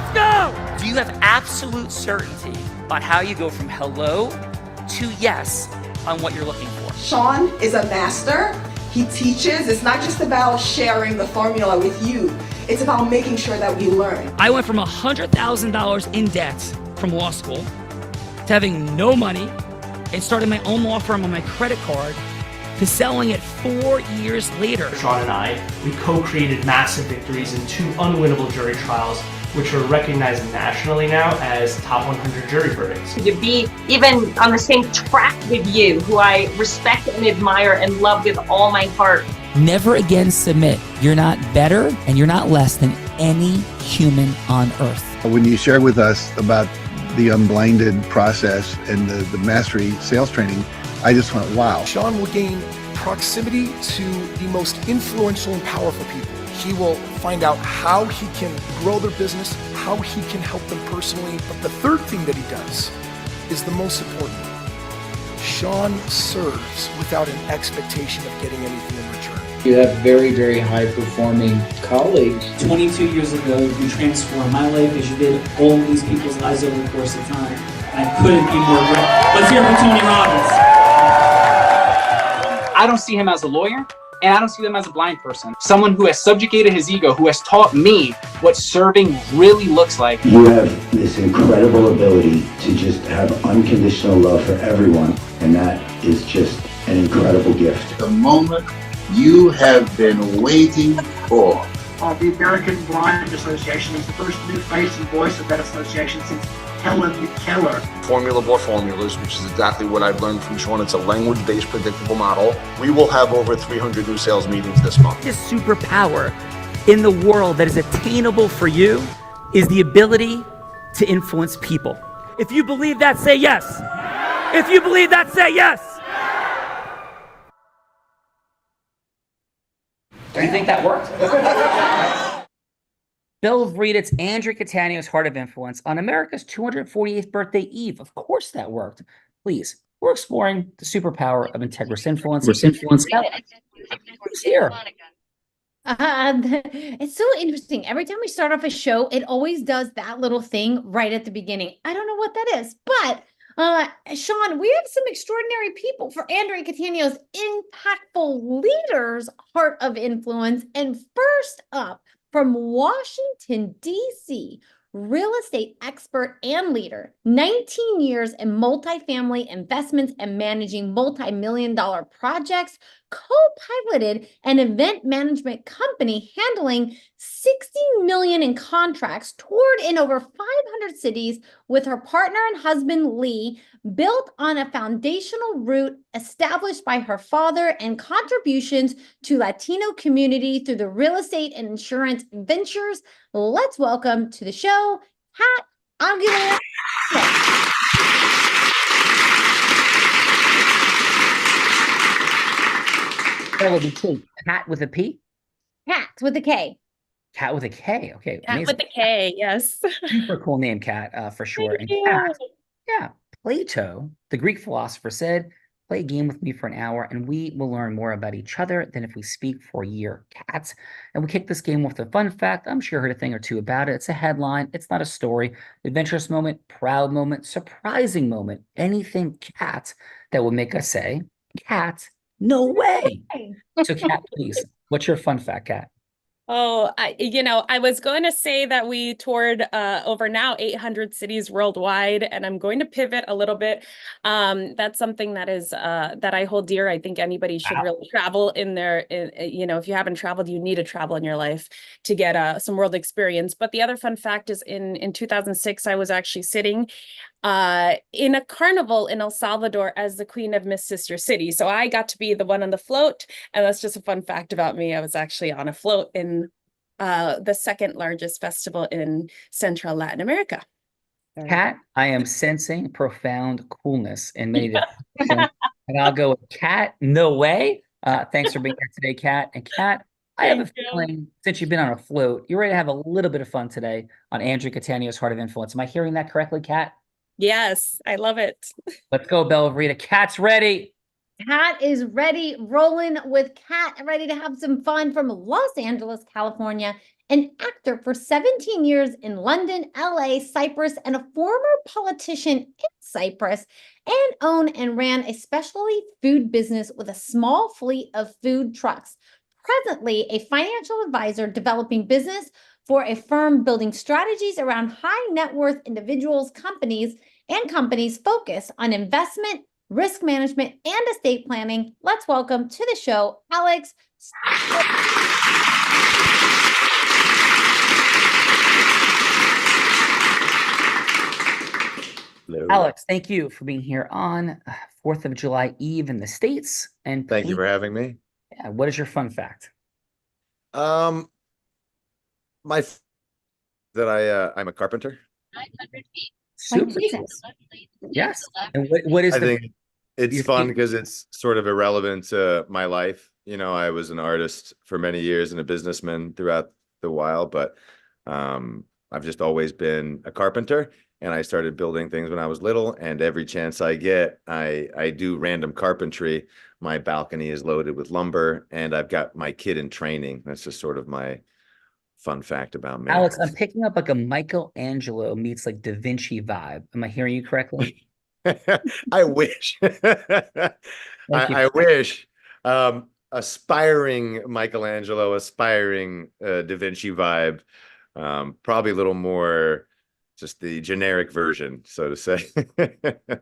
Let's go! Do you have absolute certainty on how you go from hello to yes on what you're looking for? Sean is a master. He teaches. It's not just about sharing the formula with you. It's about making sure that we learn. I went from $100,000 in debt from law school to having no money and starting my own law firm on my credit card to selling it 4 years later. Sean and I, we co-created massive victories in 2 unwinnable jury trials, which are recognized nationally now as top 100 jury verdicts. To be even on the same track with you, who I respect and admire and love with all my heart. Never again submit. You're not better and you're not less than any human on earth. When you shared with us about the unblinded process and the mastery sales training, I just went, wow. Sean will gain proximity to the most influential and powerful people. He will find out how he can grow their business, how he can help them personally. But the third thing that he does is the most important. Sean serves without an expectation of getting anything in return. You have very, very high-performing colleagues. 22 years ago, you transformed my life as you did all these people's lives over the course of time. And I couldn't be more grateful. Let's hear it for Tony Robbins. I don't see him as a lawyer, and I don't see him as a blind person. Someone who has subjugated his ego, who has taught me what serving really looks like. You have this incredible ability to just have unconditional love for everyone, and that is just an incredible gift. The moment you have been waiting for. The American Blind Association is the first new face and voice of that association since Helen Keller. Formula for formulas, which is exactly what I've learned from Sean. It's a language-based predictable model. We will have over 300 new sales meetings this month. This superpower in the world that is attainable for you is the ability to influence people. If you believe that, say yes. If you believe that, say yes. Do you think that worked? Bill of Reed, it's Andrew Catania's Heart of Influence on America's 248th birthday eve. Of course that worked. Please, we're exploring the superpower of integrous influence. Who's here? It's so interesting. Every time we start off a show, it always does that little thing right at the beginning. I don't know what that is, but Sean, we have some extraordinary people for Andrea Catania's Impactful Leaders Heart of Influence. And first up, from Washington, D.C., real estate expert and leader, 19 years in multifamily investments and managing multi-million-dollar projects, co-piloted an event management company handling $60 million in contracts, toured in over 500 cities with her partner and husband, Lee, built on a foundational root established by her father and contributions to Latino community through the real estate and insurance ventures. Let's welcome to the show, Kat Aguilar. That would be K. Kat with a P? Kat with a K. Kat with a K. Okay. Kat with a K, yes. Super cool name, Kat, for sure. And Kat, yeah, Plato, the Greek philosopher, said, play a game with me for an hour and we will learn more about each other than if we speak for a year. Kat. And we kick this game with a fun fact. I'm sure you heard a thing or two about it. It's a headline. It's not a story. Adventurous moment, proud moment, surprising moment, anything, Kat, that would make us say, Kat, no way. So, Kat, please, what's your fun fact, Kat? Oh, I was going to say that we toured over now 800 cities worldwide, and I'm going to pivot a little bit. That's something that is that I hold dear. I think anybody should really travel in their, if you haven't traveled, you need to travel in your life to get some world experience. But the other fun fact is in 2006, I was actually sitting in a carnival in El Salvador as the queen of Miss Sister City. So I got to be the one on the float. And that's just a fun fact about me. I was actually on a float in the second largest festival in Central Latin America. Kat, I am sensing profound coolness in many different and I'll go with Kat, no way. Thanks for being here today, Kat. And Kat, I have a feeling since you've been on a float, you're ready to have a little bit of fun today on Andrea Catania's Heart of Influence. Am I hearing that correctly, Kat? Yes, I love it. Let's go, Bella Rita. Kat's ready. Kat is ready, rolling with Kat, ready to have some fun from Los Angeles, California. an actor for 17 years in London, LA, Cyprus, and a former politician in Cyprus, and owned and ran a specialty food business with a small fleet of food trucks. Presently, a financial advisor developing business for a firm building strategies around high net worth individuals, companies focused on investment, risk management, and estate planning. Let's welcome to the show, Alex. Hello. Alex, thank you for being here on 4th of July Eve in the States. And Thank you for having me. Yeah, what is your fun fact? I'm a carpenter. 900 feet. Super. Yes. And what is I think it's fun because it's sort of irrelevant to my life. You know, I was an artist for many years and a businessman throughout the while, but I've just always been a carpenter, and I started building things when I was little, and every chance I get, I do random carpentry. My balcony is loaded with lumber, and I've got my kid in training. That's just sort of my fun fact about me. Alex, I'm picking up like a Michelangelo meets like Da Vinci vibe. Am I hearing you correctly? I wish. I wish. Aspiring Michelangelo, aspiring Da Vinci vibe. Probably a little more just the generic version, so to say.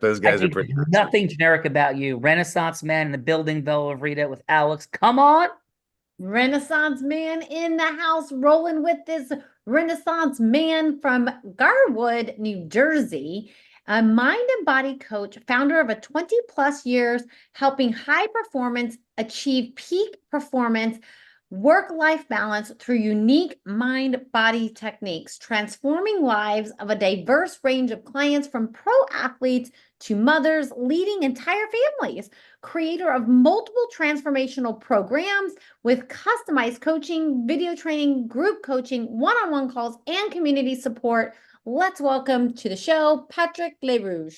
Those guys are pretty. Nothing generic about you. Renaissance man in the building, Bella Rita with Alex. Come on. Renaissance man in the house, rolling with this Renaissance man from Garwood, New Jersey, a mind and body coach, founder of a 20+ years helping high performance achieve peak performance, work-life balance through unique mind-body techniques, transforming lives of a diverse range of clients from pro athletes to mothers, leading entire families, creator of multiple transformational programs with customized coaching, video training, group coaching, one-on-one calls, and community support. Let's welcome to the show, Patrick LeRouge.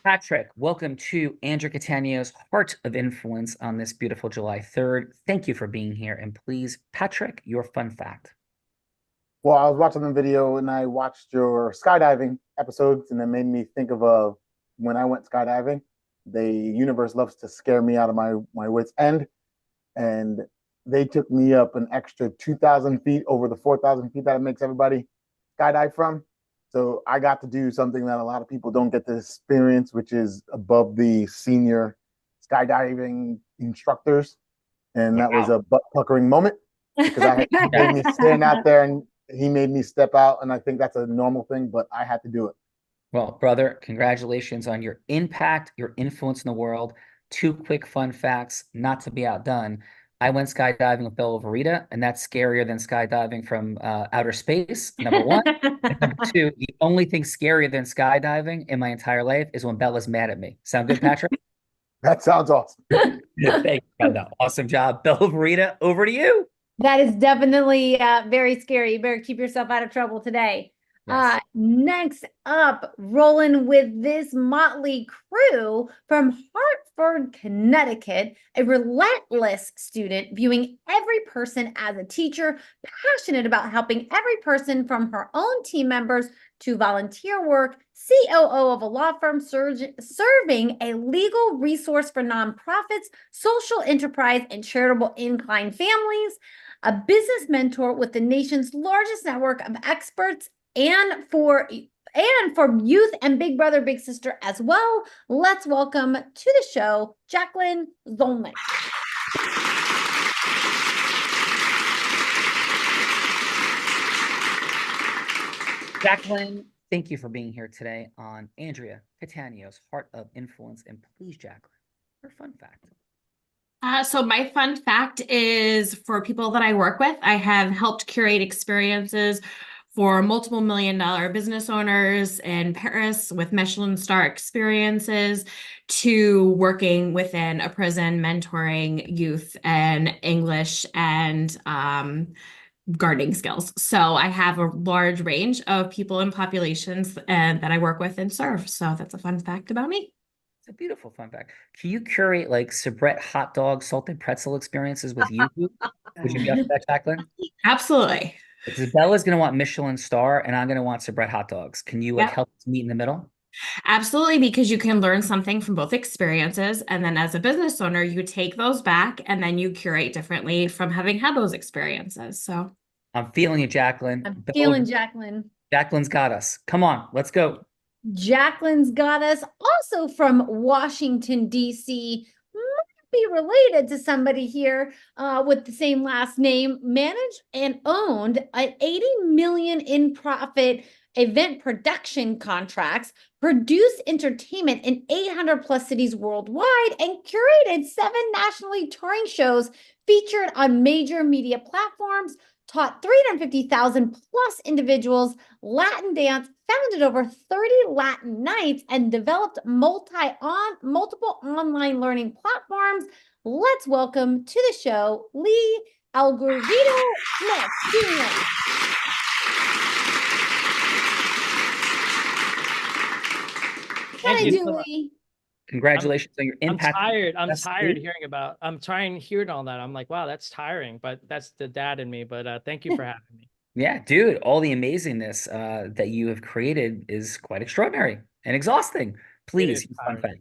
Patrick, welcome to Andrew Catania's Heart of Influence on this beautiful July 3rd. Thank you for being here. And please, Patrick, your fun fact. Well, I was watching the video and I watched your skydiving episodes, and it made me think of when I went skydiving. The universe loves to scare me out of my wits' end. And they took me up an extra 2,000 feet over the 4,000 feet that it makes everybody skydive from. So I got to do something that a lot of people don't get to experience, which is above the senior skydiving instructors. And that was a butt-puckering moment because I made me stand out there and he made me step out. And I think that's a normal thing, but I had to do it. Well, brother, congratulations on your impact, your influence in the world. 2 quick fun facts, not to be outdone. I went skydiving with Bella Verita, and that's scarier than skydiving from outer space, number 1. And number 2, the only thing scarier than skydiving in my entire life is when Bella's mad at me. Sound good, Patrick? That sounds awesome. Thank you. Awesome job. Bella Verita, over to you. That is definitely very scary. You better keep yourself out of trouble today. Yes. Next up, rolling with this motley crew from Hartford, Connecticut, a relentless student viewing every person as a teacher, passionate about helping every person from her own team members to volunteer work, COO of a law firm serving a legal resource for nonprofits, social enterprise, and charitable inclined families, a business mentor with the nation's largest network of experts and for youth and big brother, big sister as well. Let's welcome to the show, Jacqueline Zolnick. Jacqueline, thank you for being here today on Andrea Catania's Heart of Influence. And please, Jacqueline, your fun fact. So my fun fact is for people that I work with, I have helped curate experiences for multiple $1-million business owners in Paris with Michelin star experiences to working within a prison, mentoring youth and English and gardening skills. So I have a large range of people and populations that I work with and serve. So that's a fun fact about me. It's a beautiful fun fact. Can you curate like Sabrett hot dog salted pretzel experiences with you? Would you be up for that, Jacqueline? Absolutely. Because Bella's gonna want Michelin star, and I'm gonna want Sabrett hot dogs. Can you like Yep. help us meet in the middle? Absolutely, because you can learn something from both experiences. And then as a business owner, you take those back and then you curate differently from having had those experiences. So I'm feeling you, Jacqueline. I'm Bella- feeling Jacqueline. Jacqueline's got us. Come on, let's go. Jacqueline's got us. Also from Washington, D.C., might be related to somebody here with the same last name, managed and owned an 80 million in profit event production contracts, produced entertainment in 800 plus cities worldwide, and curated 7 nationally touring shows featured on major media platforms, taught 350,000 plus individuals Latin dance, founded over 30 Latin nights, and developed multiple online learning platforms. Let's welcome to the show Lee Alguerito Smith Jr. What I do, Lee? Congratulations on your impact. I'm tired I'm trying hearing all that. I'm like, wow, that's tiring, but that's the dad in me. But thank you for having me. Yeah, dude, all the amazingness that you have created is quite extraordinary and exhausting. Please, fun fact.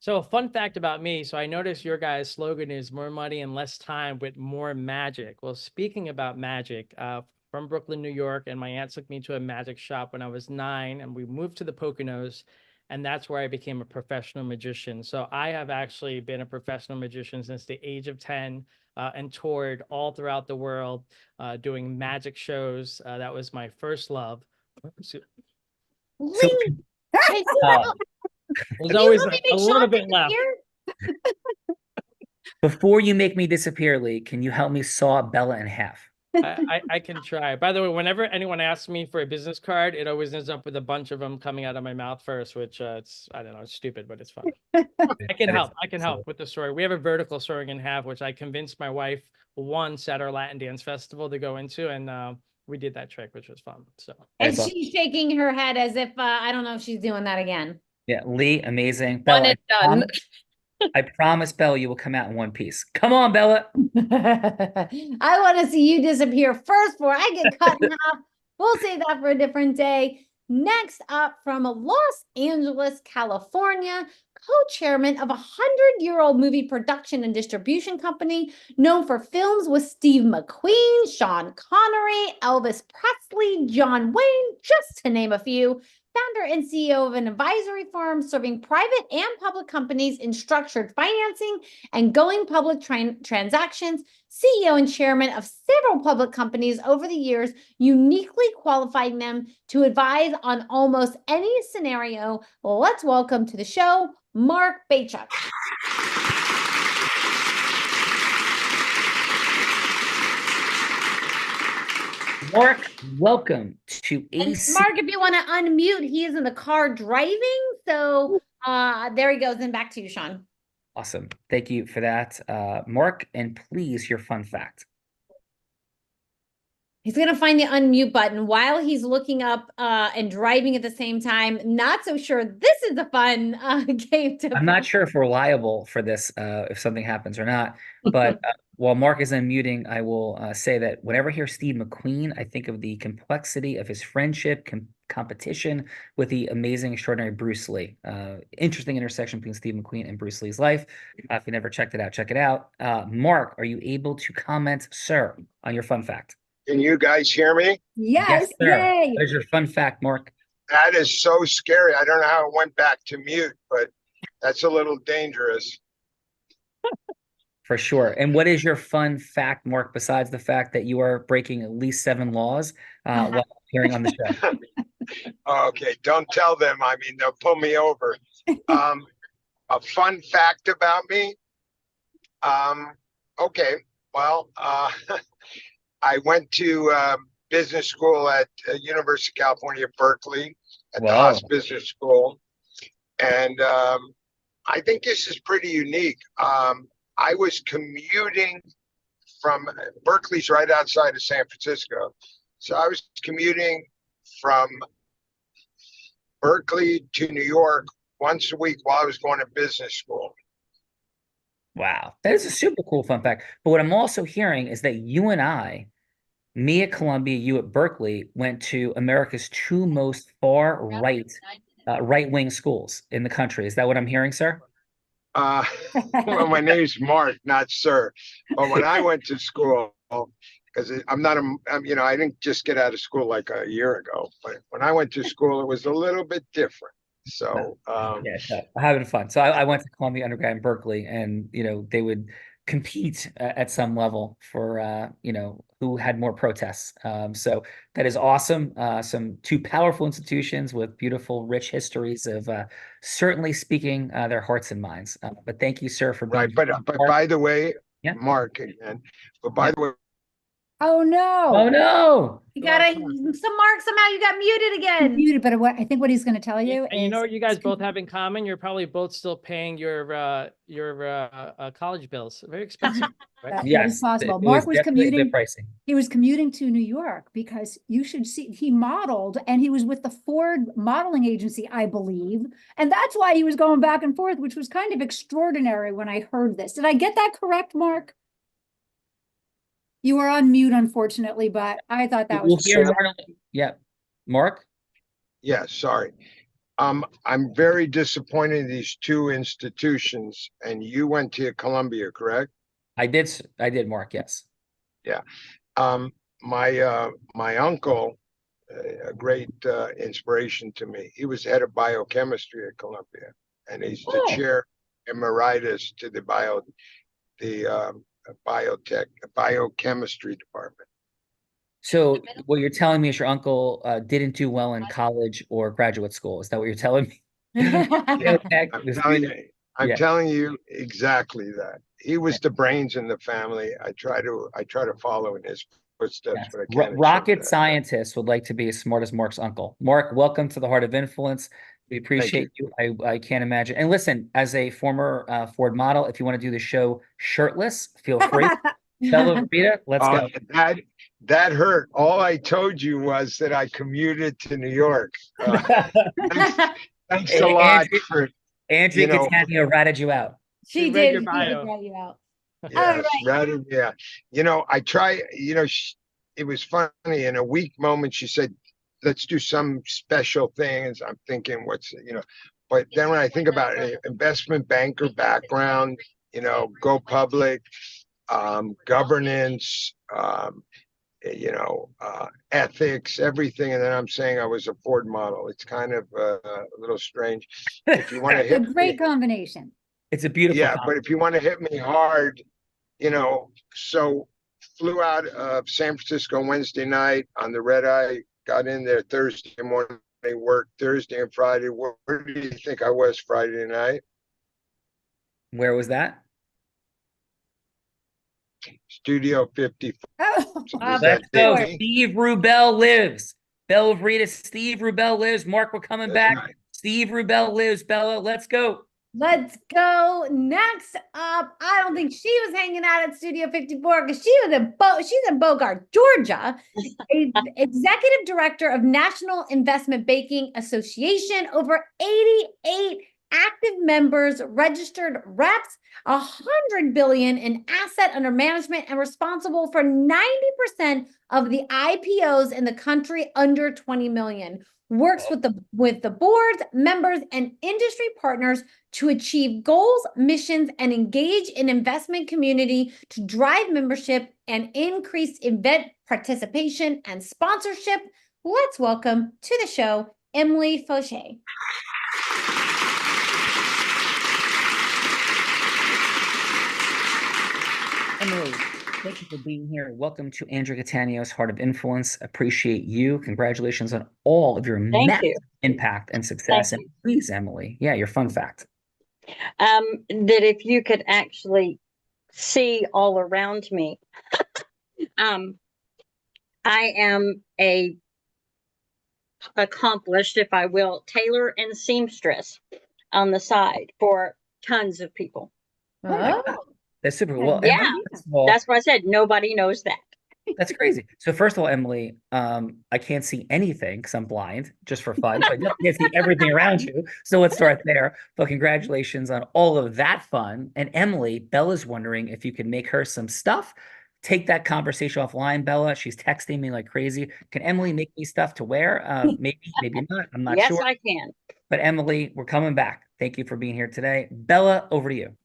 So a fun fact about me. So I noticed your guys' slogan is more money and less time with more magic. Well, speaking about magic, from Brooklyn, New York, and my aunt took me to a magic shop when I was 9, and we moved to the Poconos. And that's where I became a professional magician. So I have actually been a professional magician since the age of 10 and toured all throughout the world doing magic shows. That was my first love. Lee, there's always a little bit left. Before you make me disappear, Lee, can you help me saw Bella in half? I can try. By the way, whenever anyone asks me for a business card, it always ends up with a bunch of them coming out of my mouth first, which it's, I don't know, it's stupid, but it's fun. I can help. I can help with the story. We have a vertical sawing in half, which I convinced my wife once at our Latin dance festival to go into, and we did that trick, which was fun. So. And she's shaking her head as if I don't know if she's doing that again. Yeah, Lee, amazing. One Bella, and done. I promise, Bella, you will come out in one piece. Come on, Bella. I want to see you disappear first before I get cut in half. We'll save that for a different day. Next up, from Los Angeles, California, co-chairman of a 100-year-old movie production and distribution company known for films with Steve McQueen, Sean Connery, Elvis Presley, John Wayne, just to name a few. Founder and CEO of an advisory firm serving private and public companies in structured financing and going public transactions, CEO and chairman of several public companies over the years, uniquely qualifying them to advise on almost any scenario. Let's welcome to the show, Mark Bachuk. Mark, welcome to AC. Mark, if you want to unmute, he is in the car driving. So there he goes. And back to you, Sean. Awesome. Thank you for that, Mark. And please, your fun fact. He's going to find the unmute button while he's looking up and driving at the same time. Not so sure this is a fun game to I'm not sure if we're liable for this, if something happens or not. But while Mark is unmuting, I will say that whenever I hear Steve McQueen, I think of the complexity of his friendship, competition with the amazing, extraordinary Bruce Lee. Interesting intersection between Steve McQueen and Bruce Lee's life. If you never checked it out, check it out. Mark, are you able to comment, sir, on your fun fact? Can you guys hear me? Yes, sir. yay. What is your fun fact, Mark? That is so scary. I don't know how it went back to mute, but that's a little dangerous. For sure. And what is your fun fact, Mark, besides the fact that you are breaking at least 7 laws while appearing on the show? Okay, don't tell them. I mean, they'll pull me over. A fun fact about me. Okay, well, I went to business school at University of California, Berkeley, at the Haas Business School. And I think this is pretty unique. I was commuting from Berkeley's right outside of San Francisco. So I was commuting from Berkeley to New York once a week while I was going to business school. Wow, that is a super cool fun fact. But what I'm also hearing is that you and I, me at Columbia, you at Berkeley, went to America's two most far right-wing schools in the country. Is that what I'm hearing, sir? Well, my name's Mark, not sir. But when I went to school, because I didn't just get out of school like a year ago, but when I went to school, it was a little bit different. So, having fun. So I went to Columbia undergrad in Berkeley, and they would compete at some level for who had more protests. So that is awesome. Some two powerful institutions with beautiful, rich histories of certainly speaking their hearts and minds. But thank you, sir, for being right. But by the way, Mark again. But by the way. Oh no! Oh no! You gotta Mark. Somehow you got muted again. Muted, but I think what he's going to tell you And you know what you guys both have in common? You're probably both still paying your college bills. Very expensive. Right? That is possible. Mark was commuting. He was commuting to New York because you should see he modeled, and he was with the Ford modeling agency, I believe, and that's why he was going back and forth, which was kind of extraordinary when I heard this. Did I get that correct, Mark? You were on mute, unfortunately, but I thought that was Mark? Yeah, sorry. I'm very disappointed in these two institutions, and you went to Columbia, correct? I did, Mark, yes. Yeah. My uncle, a great inspiration to me, he was head of biochemistry at Columbia, and he's the chair emeritus to the biochemistry department. So what you're telling me is your uncle didn't do well in college or graduate school. Is that what you're telling me? I'm telling you exactly that. He was the brains in the family. I try to follow in his footsteps, but I can't. Rocket scientists would like to be as smart as Mark's uncle. Mark, welcome to the Heart of Influence. We appreciate you. I can't imagine. And listen, as a former Ford model, if you want to do the show shirtless, feel free. Bella Vita, let's go. That hurt. All I told you was that I commuted to New York. Thanks a lot for Andrea Catania ratted you out. She did. She did rat you out. Yes, ratted, yeah. I try. It was funny. In a weak moment, she said, let's do some special things. I'm thinking, but then when I think about it, investment banker background, go public, governance, ethics, everything. And then I'm saying I was a Ford model. It's kind of a little strange. If you want to hit a great combination. It's a beautiful but if you want to hit me hard, so flew out of San Francisco Wednesday night on the red eye, got in there Thursday morning, worked Thursday and Friday. Where do you think I was Friday night? Where was that? Studio 54. Let's go. Steve Rubel lives. Bella Vita, Steve Rubel lives. Mark, we're coming back. Right. Steve Rubel lives. Bella, let's go. Let's go. Next up, I don't think she was hanging out at Studio 54 because she's in Bogart, Georgia, executive director of National Investment Banking Association, over 88 active members, registered reps, $100 billion in asset under management, and responsible for 90% of the IPOs in the country under 20 million. Works with the boards, members, and industry partners to achieve goals, missions, and engage in investment community to drive membership and increase event participation and sponsorship. Let's welcome to the show, Emily Fauché. Emily, thank you for being here. Welcome to Andrea Catania's Heart of Influence. Appreciate you. Congratulations on all of your massive impact and success. And please, Emily, your fun fact. That if you could actually see all around me, I am a accomplished, if I will, tailor and seamstress on the side for tons of people. Oh. That's super cool. Well, yeah, that's why I said nobody knows that. That's crazy. So first of all, Emily, I can't see anything because I'm blind, just for fun. So I definitely can't see everything around you. So let's start there. But congratulations on all of that fun. And Emily, Bella's wondering if you can make her some stuff. Take that conversation offline, Bella. She's texting me like crazy. Can Emily make me stuff to wear? Maybe, maybe not. I'm not Yes, sure. I can. But Emily, we're coming back. Thank you for being here today. Bella, over to you.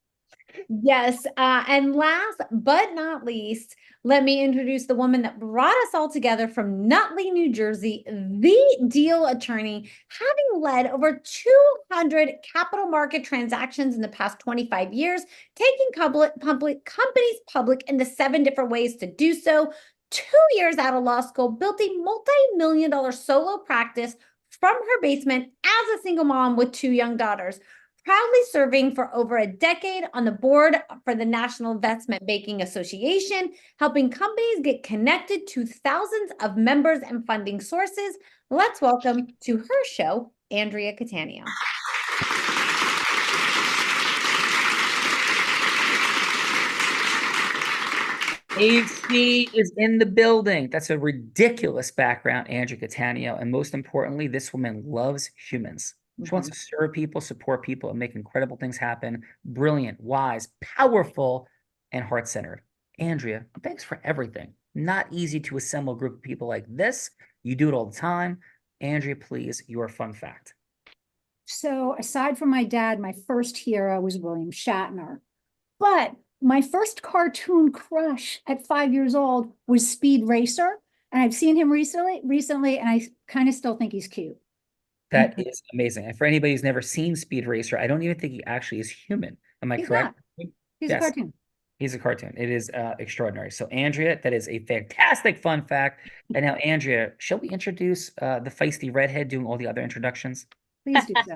Yes, and last but not least, let me introduce the woman that brought us all together from Nutley, New Jersey, the deal attorney, having led over 200 capital market transactions in the past 25 years, taking public companies public in the 7 different ways to do so. 2 years out of law school, built a multi-million-dollar solo practice from her basement as a single mom with 2 young daughters. Proudly serving for over a decade on the board for the National Investment Banking Association, helping companies get connected to thousands of members and funding sources. Let's welcome to her show, Andrea Cattaneo. AC is in the building. That's a ridiculous background, Andrea Cattaneo. And most importantly, this woman loves humans. She wants to serve people, support people, and make incredible things happen. Brilliant, wise, powerful, and heart-centered. Andrea, thanks for everything. Not easy to assemble a group of people like this. You do it all the time. Andrea, please, your fun fact. So aside from my dad, my first hero was William Shatner. But my first cartoon crush at 5 years old was Speed Racer. And I've seen him recently, and I kind of still think he's cute. That is amazing. And for anybody who's never seen Speed Racer, I don't even think he actually is human. Am I correct? He's a cartoon. He's a cartoon. It is extraordinary. So Andrea, that is a fantastic fun fact. And now, Andrea, shall we introduce the feisty redhead doing all the other introductions? Please do so.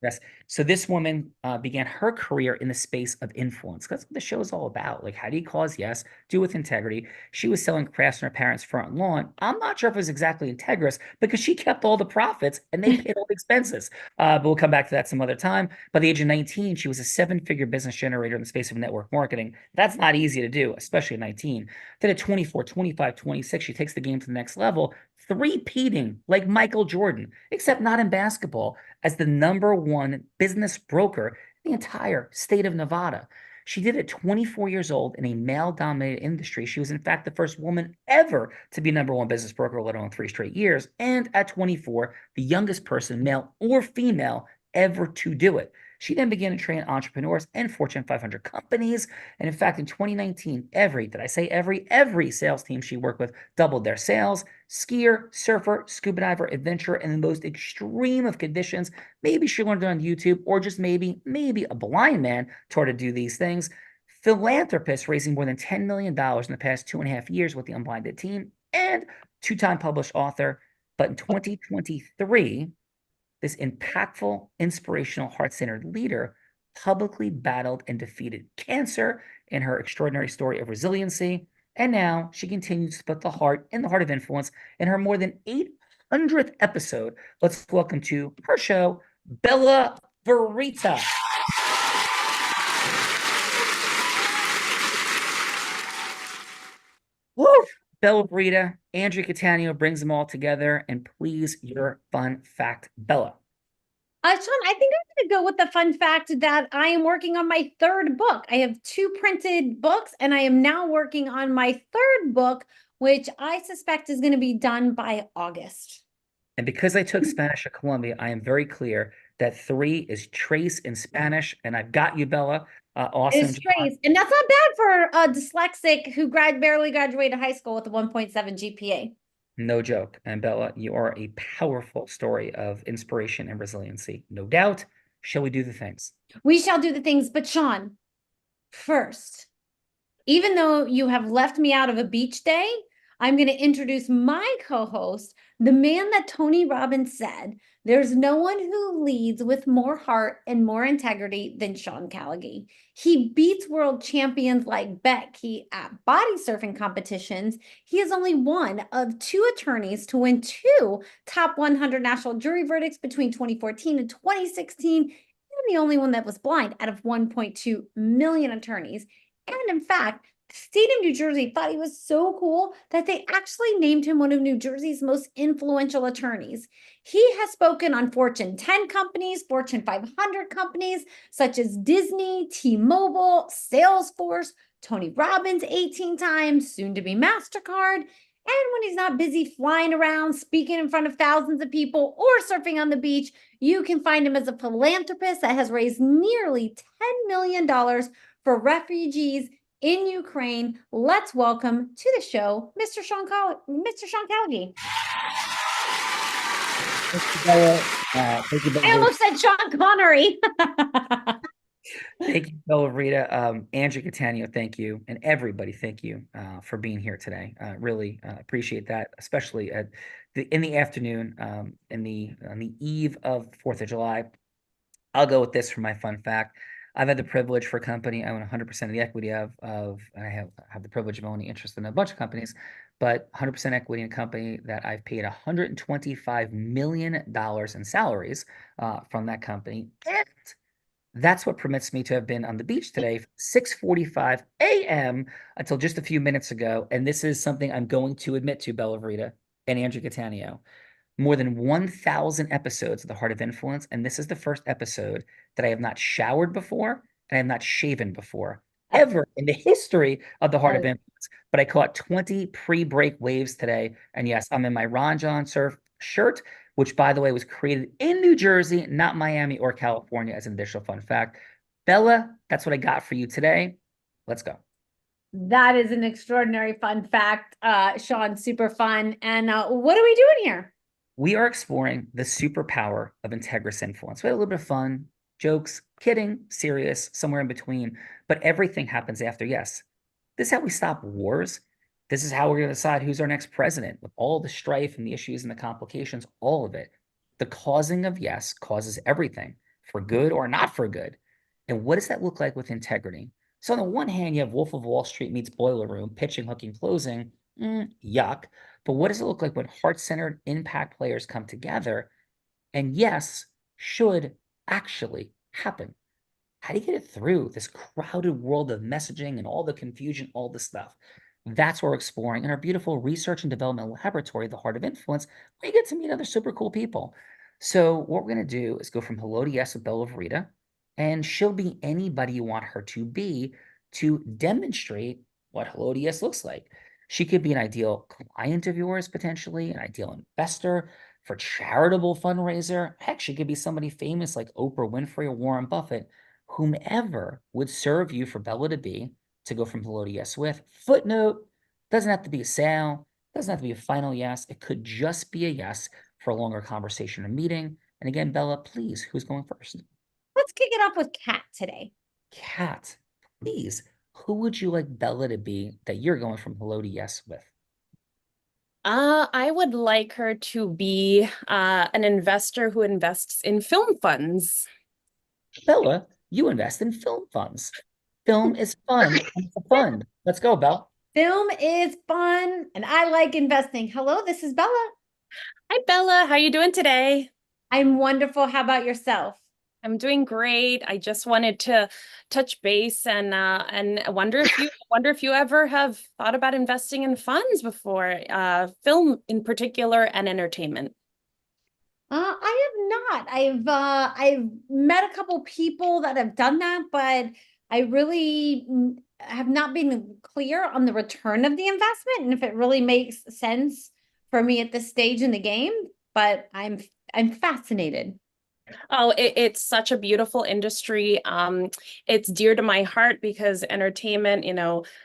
Yes. So this woman began her career in the space of influence. That's what the show is all about. Like, how do you cause yes, do with integrity? She was selling crafts on her parents' front lawn. I'm not sure if it was exactly integrous because she kept all the profits and they paid all the expenses. But we'll come back to that some other time. By the age of 19, she was a 7-figure business generator in the space of network marketing. That's not easy to do, especially at 19. Then at 24, 25, 26, she takes the game to the next level, three-peating like Michael Jordan, except not in basketball, as the #1 business broker in the entire state of Nevada. She did it at 24 years old in a male-dominated industry. She was, in fact, the first woman ever to be #1 business broker, let alone 3 straight years. And at 24, the youngest person, male or female, ever to do it. She then began to train entrepreneurs and Fortune 500 companies. And in fact, in 2019, every sales team she worked with doubled their sales. Skier, surfer, scuba diver, adventurer, in the most extreme of conditions. Maybe she learned it on YouTube, or just maybe a blind man taught her to do these things. Philanthropist, raising more than $10 million in the past 2.5 years with the Unblinded team, and 2-time published author. But in 2023, this impactful, inspirational, heart-centered leader publicly battled and defeated cancer in her extraordinary story of resiliency. And now she continues to put the heart in the heart of influence in her more than 800th episode. Let's welcome to her show, Bella Verita. Woo! Bella Verita, Andrea Cattaneo brings them all together. And please, your fun fact, Bella. Sean, I think I'm going to go with the fun fact that I am working on my 3rd book. I have 2 printed books, and I am now working on my 3rd book, which I suspect is going to be done by August. And because I took Spanish at Columbia, I am very clear that 3 is trace in Spanish. And I've got you, Bella. Awesome. It's trace. And that's not bad for a dyslexic who barely graduated high school with a 1.7 GPA. No joke. And Bella, you are a powerful story of inspiration and resiliency. No doubt. Shall we do the things? We shall do the things. But Sean, first, even though you have left me out of a beach day, I'm going to introduce my co-host, the man that Tony Robbins said, there's no one who leads with more heart and more integrity than Sean Callagy. He beats world champions like Beck. At body surfing competitions, he is only one of 2 attorneys to win 2 top 100 national jury verdicts between 2014 and 2016, and the only one that was blind out of 1.2 million attorneys. And in fact, state of New Jersey thought he was so cool that they actually named him one of New Jersey's most influential attorneys. He has spoken on Fortune 10 companies, Fortune 500 companies, such as Disney, T-Mobile, Salesforce, Tony Robbins 18 times, soon to be MasterCard. And when he's not busy flying around, speaking in front of thousands of people, or surfing on the beach, you can find him as a philanthropist that has raised nearly $10 million for refugees in Ukraine. Let's welcome to the show, Mr. Sean Callagy. Thank you, Bella. I almost said Sean Connery. Thank you, Bella Rita. Andrew Catania, thank you. And everybody, thank you for being here today. Really appreciate that, especially in the afternoon, on the eve of 4th of July. I'll go with this for my fun fact. I've had the privilege for a company I own 100% of the equity of, and I have the privilege of owning interest in a bunch of companies, but 100% equity in a company that I've paid $125 million in salaries from that company. And that's what permits me to have been on the beach today, 6:45 a.m. until just a few minutes ago. And this is something I'm going to admit to, Bella Verita and Andrew Catania. More than 1,000 episodes of The Heart of Influence, and this is the first episode that I have not showered before and I have not shaven before, ever in the history of The Heart of Influence. But I caught 20 pre-break waves today, and yes, I'm in my Ron John Surf shirt, which, by the way, was created in New Jersey, not Miami or California, as an additional fun fact. Bella, that's what I got for you today. Let's go. That is an extraordinary fun fact, Sean, super fun. And what are we doing here? We are exploring the superpower of Integris influence. We had a little bit of fun, jokes, kidding, serious, somewhere in between, but everything happens after yes. This is how we stop wars. This is how we're going to decide who's our next president, with all the strife and the issues and the complications, all of it. The causing of yes causes everything, for good or not for good. And what does that look like with integrity? So on the one hand, you have Wolf of Wall Street meets Boiler Room, pitching, hooking, closing, yuck. But what does it look like when heart-centered impact players come together and yes should actually happen? How do you get it through this crowded world of messaging and all the confusion, all the stuff? That's what we're exploring in our beautiful research and development laboratory, The Heart of Influence, where you get to meet other super cool people. So what we're going to do is go from hello to yes with Bella Verita, and she'll be anybody you want her to be to demonstrate what hello to yes looks like. She could be an ideal client of yours, potentially, an ideal investor for charitable fundraiser. Heck, she could be somebody famous like Oprah Winfrey or Warren Buffett, whomever would serve you for Bella to be, to go from hello to yes with. Footnote, doesn't have to be a sale, doesn't have to be a final yes. It could just be a yes for a longer conversation or meeting. And again, Bella, please, who's going first? Let's kick it off with Kat today. Kat, please. Who would you like Bella to be that you're going from hello to yes with? I would like her to be an investor who invests in film funds. Bella, you invest in film funds. Film is fun. It's a fund. Let's go, Bella. Film is fun, and I like investing. Hello, this is Bella. Hi, Bella. How are you doing today? I'm wonderful. How about yourself? I'm doing great. I just wanted to touch base and wonder if you ever have thought about investing in funds before, film in particular and entertainment. I have not. I've met a couple people that have done that, but I really have not been clear on the return of the investment and if it really makes sense for me at this stage in the game. But I'm fascinated. Oh, it's such a beautiful industry. It's dear to my heart because entertainment,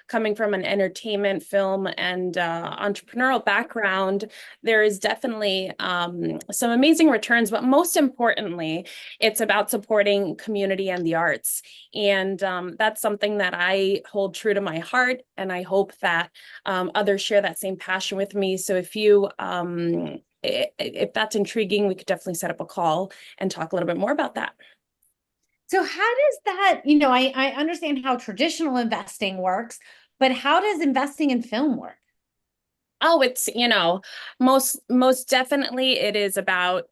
coming from an entertainment, film, and entrepreneurial background, there is definitely some amazing returns. But most importantly, it's about supporting community and the arts. And that's something that I hold true to my heart. And I hope that others share that same passion with me. So if that's intriguing, we could definitely set up a call and talk a little bit more about that. So how does that, I understand how traditional investing works, but how does investing in film work? Oh, it's, most definitely it is about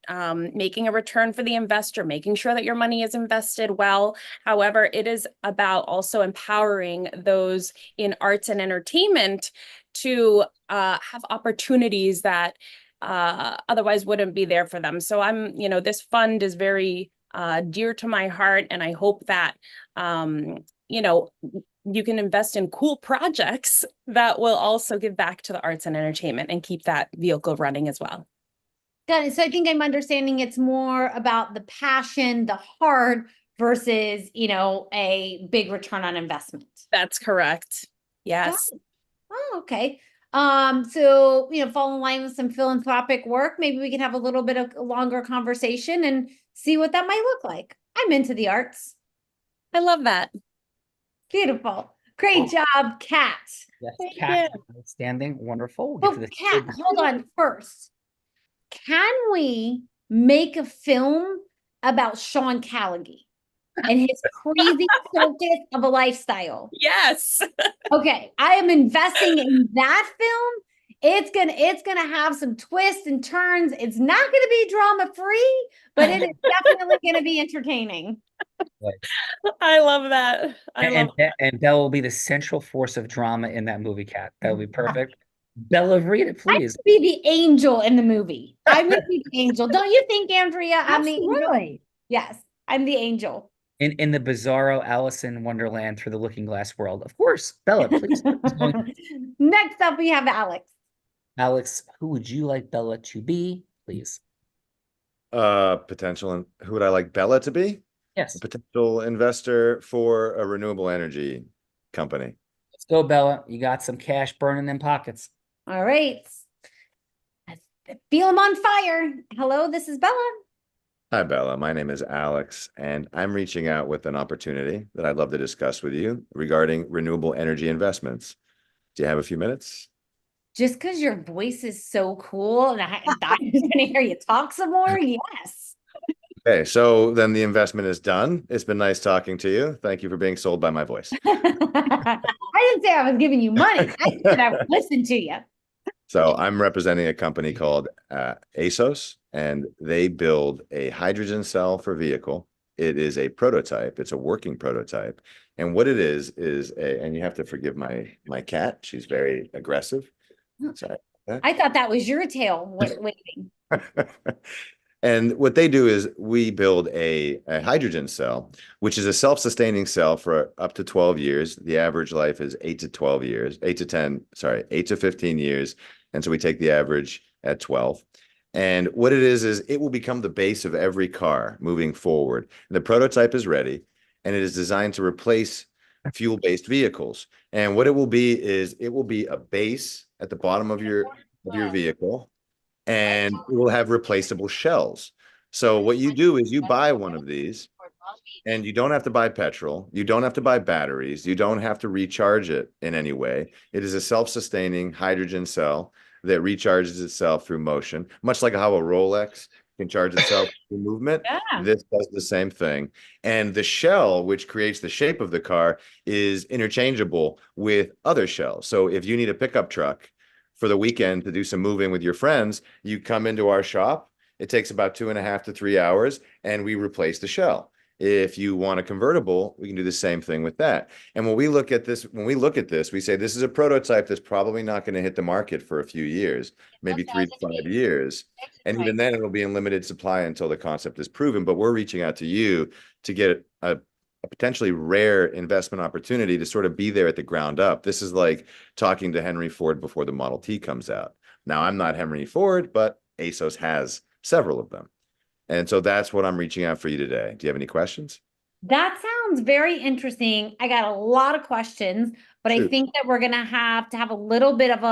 making a return for the investor, making sure that your money is invested well. However, it is about also empowering those in arts and entertainment to have opportunities that otherwise wouldn't be there for them. So this fund is very dear to my heart, and I hope that, you can invest in cool projects that will also give back to the arts and entertainment and keep that vehicle running as well. Got it. So I think I'm understanding it's more about the passion, the heart versus, a big return on investment. That's correct. Yes. Oh, okay. So, fall in line with some philanthropic work. Maybe we can have a little bit of a longer conversation and see what that might look like. I'm into the arts. I love that. Beautiful. Great job, Kat. Yes, Kat, outstanding, wonderful. Oh, Kat, hold on first. Can we make a film about Sean Callagy and his crazy focus of a lifestyle? Yes. Okay, I am investing in that film. It's gonna have some twists and turns. It's not gonna be drama free, but it is definitely gonna be entertaining. I love that. And Bella will be the central force of drama in that movie, Kat. That would be perfect. Bella, read it, please. I be the angel in the movie. I'm gonna be the angel. Don't you think, Andrea? Absolutely. Yes, I'm the angel. In the bizarro Alice in Wonderland through the Looking Glass world. Of course, Bella, please. Next up, we have Alex. Alex, who would you like Bella to be, please? Potential, and who would I like Bella to be? Yes. A potential investor for a renewable energy company. Let's go, Bella. You got some cash burning in pockets. All right. I feel them on fire. Hello, this is Bella. Hi, Bella. My name is Alex, and I'm reaching out with an opportunity that I'd love to discuss with you regarding renewable energy investments. Do you have a few minutes? Just because your voice is so cool and I'm going to hear you talk some more, yes. Okay, so then the investment is done. It's been nice talking to you. Thank you for being sold by my voice. I didn't say I was giving you money. I said I would listen to you. So I'm representing a company called ASOS, and they build a hydrogen cell for vehicle. It is a prototype. It's a working prototype. And what it is and you have to forgive my cat. She's very aggressive. Sorry. I thought that was your tail waiting. And what they do is we build a hydrogen cell, which is a self-sustaining cell for up to 12 years. The average life is 8 to 15 years. And so we take the average at 12. And what it is it will become the base of every car moving forward. And the prototype is ready, and it is designed to replace fuel-based vehicles. And what it will be is it will be a base at the bottom of your vehicle, and it will have replaceable shells. So what you do is you buy one of these, and you don't have to buy petrol. You don't have to buy batteries. You don't have to recharge it in any way. It is a self-sustaining hydrogen cell that recharges itself through motion, much like how a Rolex can charge itself through movement. Yeah. This does the same thing. And the shell, which creates the shape of the car, is interchangeable with other shells. So if you need a pickup truck for the weekend to do some moving with your friends, you come into our shop. It takes about 2.5 to 3 hours, and we replace the shell. If you want a convertible, we can do the same thing with that. And when we look at this, we say this is a prototype that's probably not going to hit the market for a few years, maybe 3 to 5 years. And even then it'll be in limited supply until the concept is proven. But we're reaching out to you to get a potentially rare investment opportunity to sort of be there at the ground up. This is like talking to Henry Ford before the Model T comes out. Now, I'm not Henry Ford, but ASOS has several of them. And so that's what I'm reaching out for you today. Do you have any questions? That sounds very interesting. I got a lot of questions, but I think that we're going to have a little bit of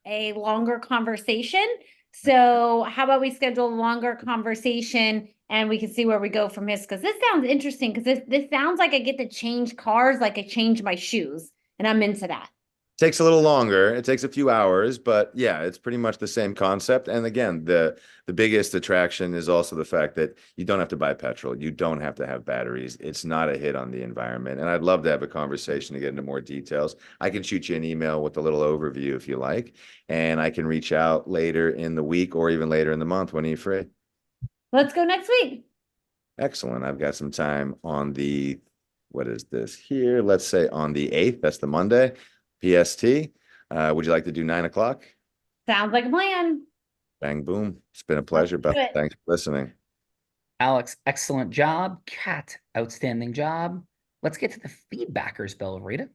a longer conversation. So how about we schedule a longer conversation and we can see where we go from this? Because this sounds interesting, because this sounds like I get to change cars like I change my shoes, and I'm into that. Takes a little longer. It takes a few hours, but yeah, it's pretty much the same concept. And again, the biggest attraction is also the fact that you don't have to buy petrol. You don't have to have batteries. It's not a hit on the environment. And I'd love to have a conversation to get into more details. I can shoot you an email with a little overview if you like, and I can reach out later in the week or even later in the month. When are you free? Let's go next week. Excellent. I've got some time on the, what is this here? Let's say on the 8th. That's the Monday. PST. Would you like to do 9 o'clock? Sounds like a plan. Bang, boom. It's been a pleasure, Beth. Thanks for listening. Alex, excellent job. Kat, outstanding job. Let's get to the feedbackers, Bella Rita.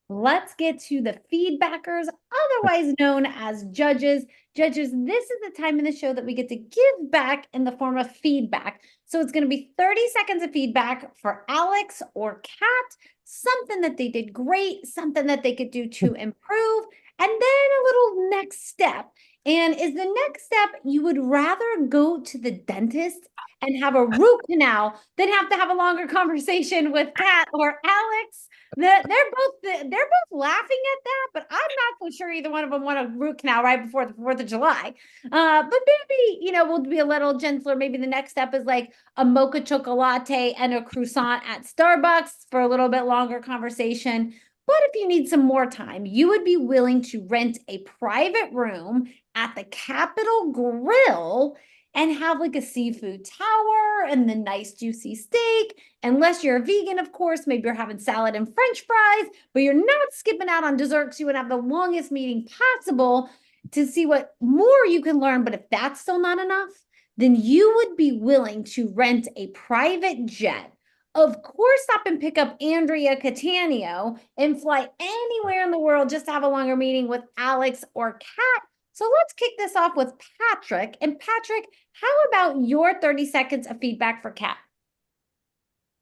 Let's get to the feedbackers, otherwise known as judges. Judges, this is the time in the show that we get to give back in the form of feedback. So it's going to be 30 seconds of feedback for Alex or Kat, something that they did great, something that they could do to improve, and then a little next step. And is the next step you would rather go to the dentist and have a root canal than have to have a longer conversation with Kat or Alex? They're both laughing at that, but I'm not so sure either one of them want a root canal right before the 4th of July. But maybe, we'll be a little gentler. Maybe the next step is like a mocha chocolate and a croissant at Starbucks for a little bit longer conversation. But if you need some more time, you would be willing to rent a private room at the Capitol Grill and have like a seafood tower and the nice juicy steak. Unless you're a vegan, of course, maybe you're having salad and French fries, but you're not skipping out on desserts. You would have the longest meeting possible to see what more you can learn. But if that's still not enough, then you would be willing to rent a private jet. Of course, stop and pick up Andrea Catania and fly anywhere in the world just to have a longer meeting with Alex or Kat. So let's kick this off with Patrick. And Patrick, how about your 30 seconds of feedback for Kat?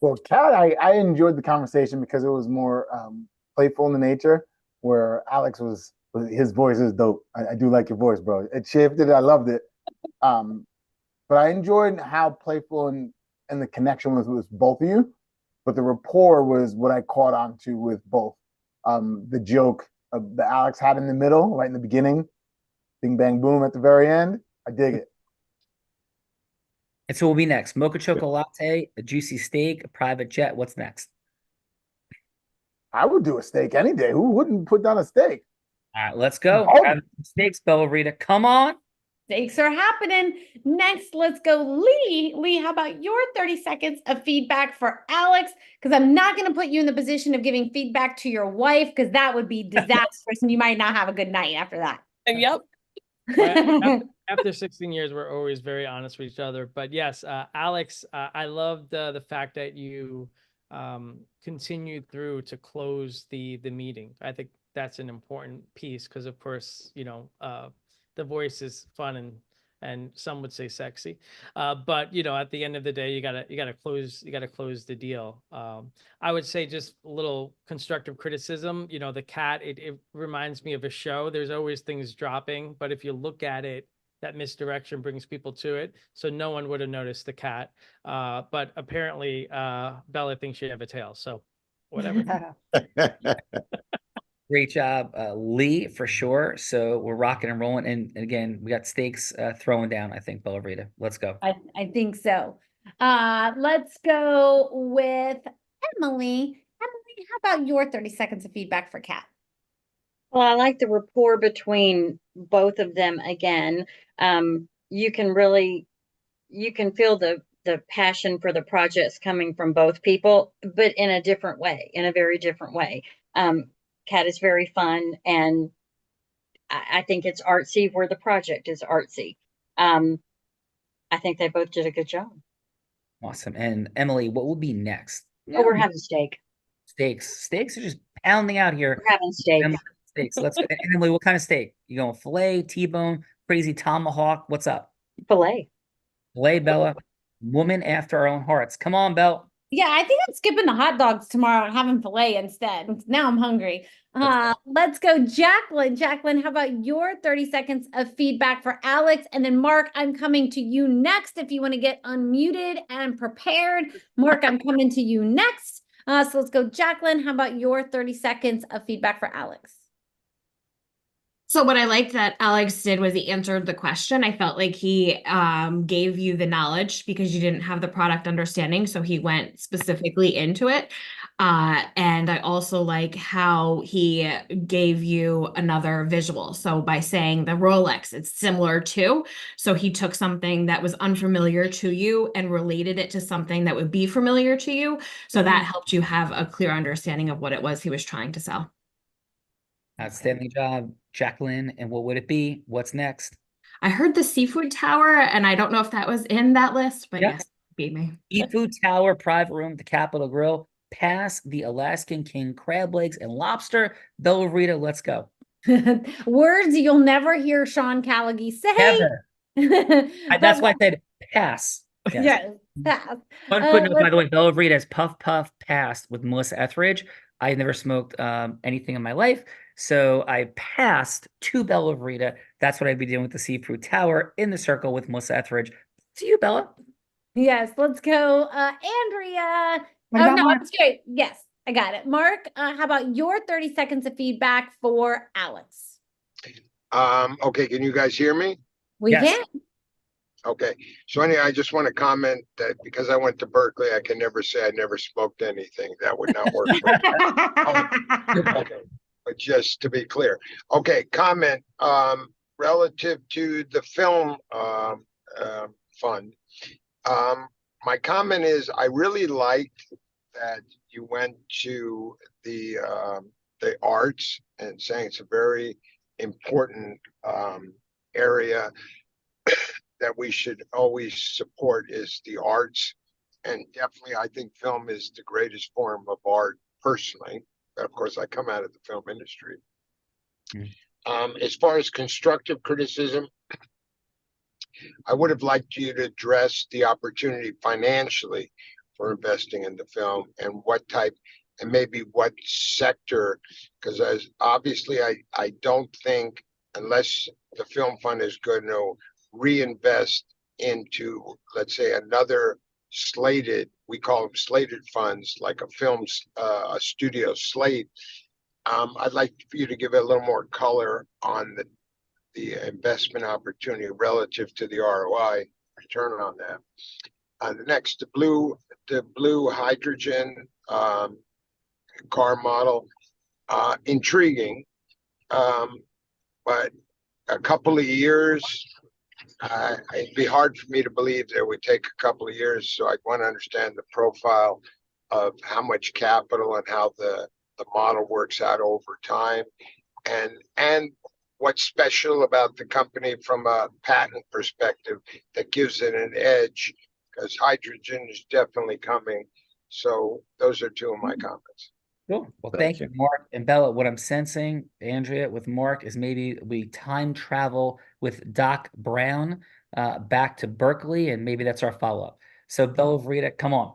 Well, Kat, I enjoyed the conversation because it was more playful in the nature, where Alex his voice is dope. I do like your voice, bro. It shifted. I loved it. But I enjoyed how playful and the connection was with both of you. But the rapport was what I caught on to with both. The joke that Alex had in the middle, right in the beginning, bing, bang, boom at the very end. I dig it. And so we'll be next. Mocha chocolate, a juicy steak, a private jet. What's next? I would do a steak any day. Who wouldn't put down a steak? All right, let's go. Steaks, Bella Rita. Come on. Steaks are happening. Next, let's go Lee. Lee, how about your 30 seconds of feedback for Alex? Because I'm not going to put you in the position of giving feedback to your wife, because that would be disastrous and you might not have a good night after that. Yep. After 16 years, we're always very honest with each other. But yes, Alex, I loved the fact that you continued through to close the meeting. I think that's an important piece because, of course, the voice is fun and some would say sexy, but at the end of the day, you gotta close the deal. I would say just a little constructive criticism. The Kat, it reminds me of a show. There's always things dropping, but if you look at it, that misdirection brings people to it. So no one would have noticed the Kat, but apparently Bella thinks you have a tail. So whatever. Great job, Lee, for sure. So we're rocking and rolling. And again, we got steaks throwing down, I think, Bella Rita. Let's go. I think so. Let's go with Emily. Emily, how about your 30 seconds of feedback for Kat? Well, I like the rapport between both of them again. You can feel the passion for the projects coming from both people, but in a different way, in a very different way. Kat is very fun, and I think it's artsy where the project is artsy. I think they both did a good job. Awesome. And Emily, what will be next? Oh, we're having steak. Steaks are just pounding out here. We're having steak. Steaks. Let's go. And Emily, what kind of steak? You going filet, T-bone, crazy tomahawk? What's up? Filet. Filet, Bella. Woman after our own hearts. Come on, Belle. Yeah, I think I'm skipping the hot dogs tomorrow and having filet instead. Now I'm hungry. Let's go, Jacqueline. Jacqueline, how about your 30 seconds of feedback for Alex? And then Mark, I'm coming to you next if you want to get unmuted and prepared. Mark, I'm coming to you next. So let's go, Jacqueline. How about your 30 seconds of feedback for Alex? So what I liked that Alex did was he answered the question. I felt like he gave you the knowledge because you didn't have the product understanding. So he went specifically into it. And I also like how he gave you another visual. So by saying the Rolex, it's similar to. So he took something that was unfamiliar to you and related it to something that would be familiar to you. So that helped you have a clear understanding of what it was he was trying to sell. Outstanding job, Jacqueline. And what would it be? What's next? I heard the Seafood Tower, and I don't know if that was in that list, but yes, beat me. Seafood Tower, private room, the Capitol Grill, pass the Alaskan King crab legs and lobster. Bella Rita, let's go. Words you'll never hear Sean Callagy say. Ever. That's why I said pass. Yes, pass. One footnote, by the way, Bella Rita has Puff Puff passed with Melissa Etheridge. I never smoked anything in my life. So I passed to Bella Rita. That's what I'd be doing with the Seafood Tower in the circle with Melissa Etheridge. See you, Bella. Yes, let's go. Andrea. Oh, no, I'm straight. Yes, I got it. Mark, how about your 30 seconds of feedback for Alex? Okay, can you guys hear me? We can. Okay, so anyway, I just want to comment that because I went to Berkeley, I can never say I never smoked anything. That would not work for me. Okay, but just to be clear. Okay, comment relative to the film fund. My comment is I really liked that you went to the arts and saying it's a very important area that we should always support is the arts. And definitely, I think film is the greatest form of art personally. But of course, I come out of the film industry. As far as constructive criticism, I would have liked you to address the opportunity financially for investing in the film and what type and maybe what sector, because as obviously I don't think unless the film fund is going to reinvest into, let's say, another slated, we call them slated funds, like a film, a studio slate. I'd like for you to give it a little more color on the investment opportunity relative to the ROI return on that. The next, the blue hydrogen car model, intriguing, but a couple of years. It'd be hard for me to believe that it would take a couple of years. So I want to understand the profile of how much capital and how the model works out over time, and what's special about the company from a patent perspective that gives it an edge, because hydrogen is definitely coming. So those are two of my comments. Cool. Well, thank you, Mark and Bella. What I'm sensing, Andrea, with Mark is maybe we time travel with Doc Brown back to Berkeley, and maybe that's our follow-up. So Bella Rita, come on.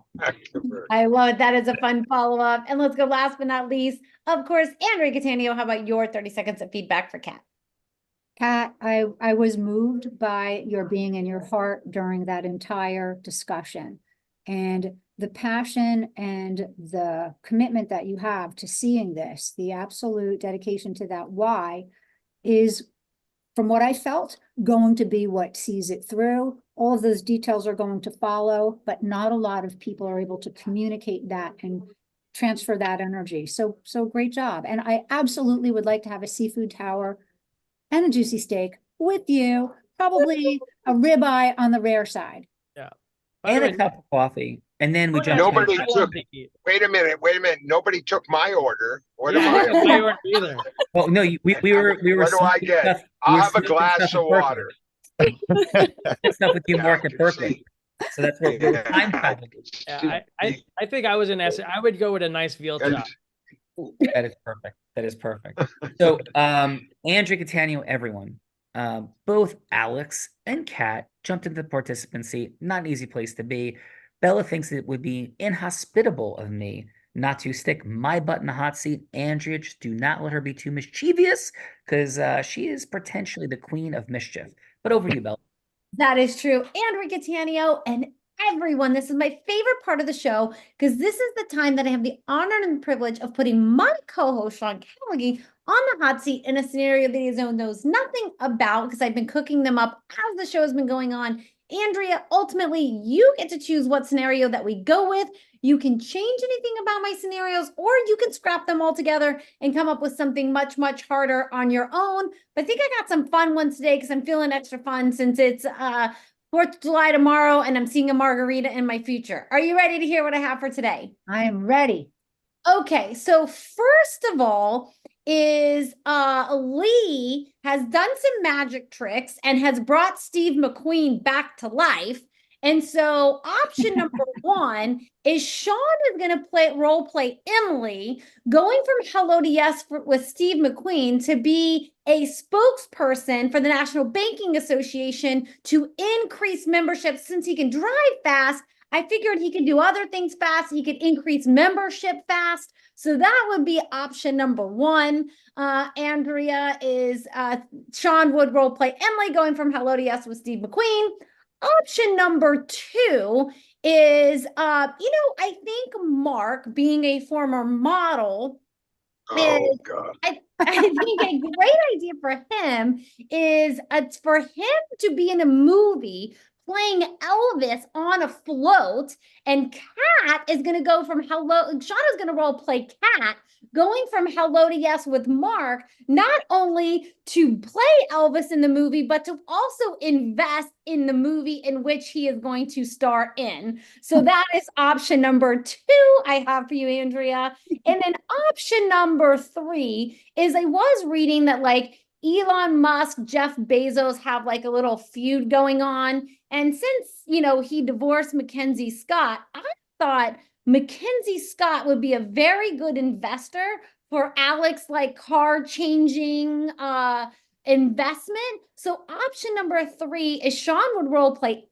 I love it. That is a fun follow-up. And let's go last but not least, of course, Andrea Cattaneo, how about your 30 seconds of feedback for Kat? Kat, I was moved by your being in your heart during that entire discussion. And the passion and the commitment that you have to seeing this, the absolute dedication to that why is, from what I felt, going to be what sees it through. All of those details are going to follow, but not a lot of people are able to communicate that and transfer that energy. So great job. And I absolutely would like to have a seafood tower and a juicy steak with you, probably a ribeye on the rare side. Yeah. And a cup of coffee. And then we jump. Nobody took. Wait a minute. Nobody took my order. What am I? My order either. Well, no, we were. What do I get? I'll have a glass of water. Stuff with you, Mark, at Berkeley. So that's what we're time traveling. Yeah, I think I was in essence. I would go with a nice veal chop. That is perfect. That is perfect. So, Andrea Cattaneo, everyone, both Alex and Kat jumped into the participant seat. Not an easy place to be. Bella thinks it would be inhospitable of me not to stick my butt in the hot seat. Andrea, just do not let her be too mischievous, because she is potentially the queen of mischief. But over to you, Bella. That is true. Andrea Cattaneo and everyone, this is my favorite part of the show because this is the time that I have the honor and the privilege of putting my co-host Sean Callaghan on the hot seat in a scenario that he knows nothing about because I've been cooking them up as the show has been going on. Andrea, ultimately, you get to choose what scenario that we go with. You can change anything about my scenarios, or you can scrap them all together and come up with something much, much harder on your own. But I think I got some fun ones today because I'm feeling extra fun since it's 4th of July tomorrow and I'm seeing a margarita in my future. Are you ready to hear what I have for today? I am ready. Okay, so first of all is Lee has done some magic tricks and has brought Steve McQueen back to life. And so option number one is Sean is going to role play Emily, going from Hello to Yes with Steve McQueen to be a spokesperson for the National Banking Association to increase membership. Since he can drive fast, I figured he could do other things fast. He could increase membership fast. So that would be option number one. Andrea is Sean would role play Emily, going from Hello to Yes with Steve McQueen. Option number two is, I think Mark, being a former model, I think a great idea for him is for him to be in a movie playing Elvis on a float, and Kat is going to go from Sean is going to role play Kat, going from Hello to Yes with Mark, not only to play Elvis in the movie, but to also invest in the movie in which he is going to star in. So that is option number two I have for you, Andrea. And then option number three is I was reading that Elon Musk, Jeff Bezos have a little feud going on. And since, he divorced Mackenzie Scott, I thought Mackenzie Scott would be a very good investor for Alex, car changing investment. So option number three is Sean would role play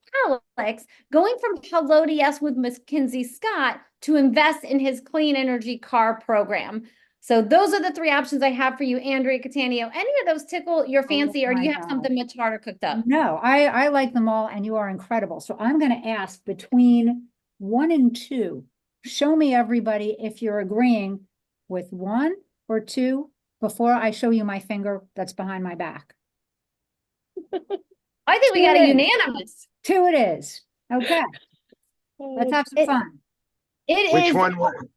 Alex, going from Hello to Yes with Mackenzie Scott to invest in his clean energy car program. So those are the three options I have for you, Andrea Cattaneo. Any of those tickle your fancy, or do you have something much harder cooked up? No, I like them all, and you are incredible. So I'm going to ask between 1 and 2. Show me, everybody, if you're agreeing with 1 or 2 before I show you my finger that's behind my back. I think we got a unanimous. 2 it is. Okay. Let's have some fun.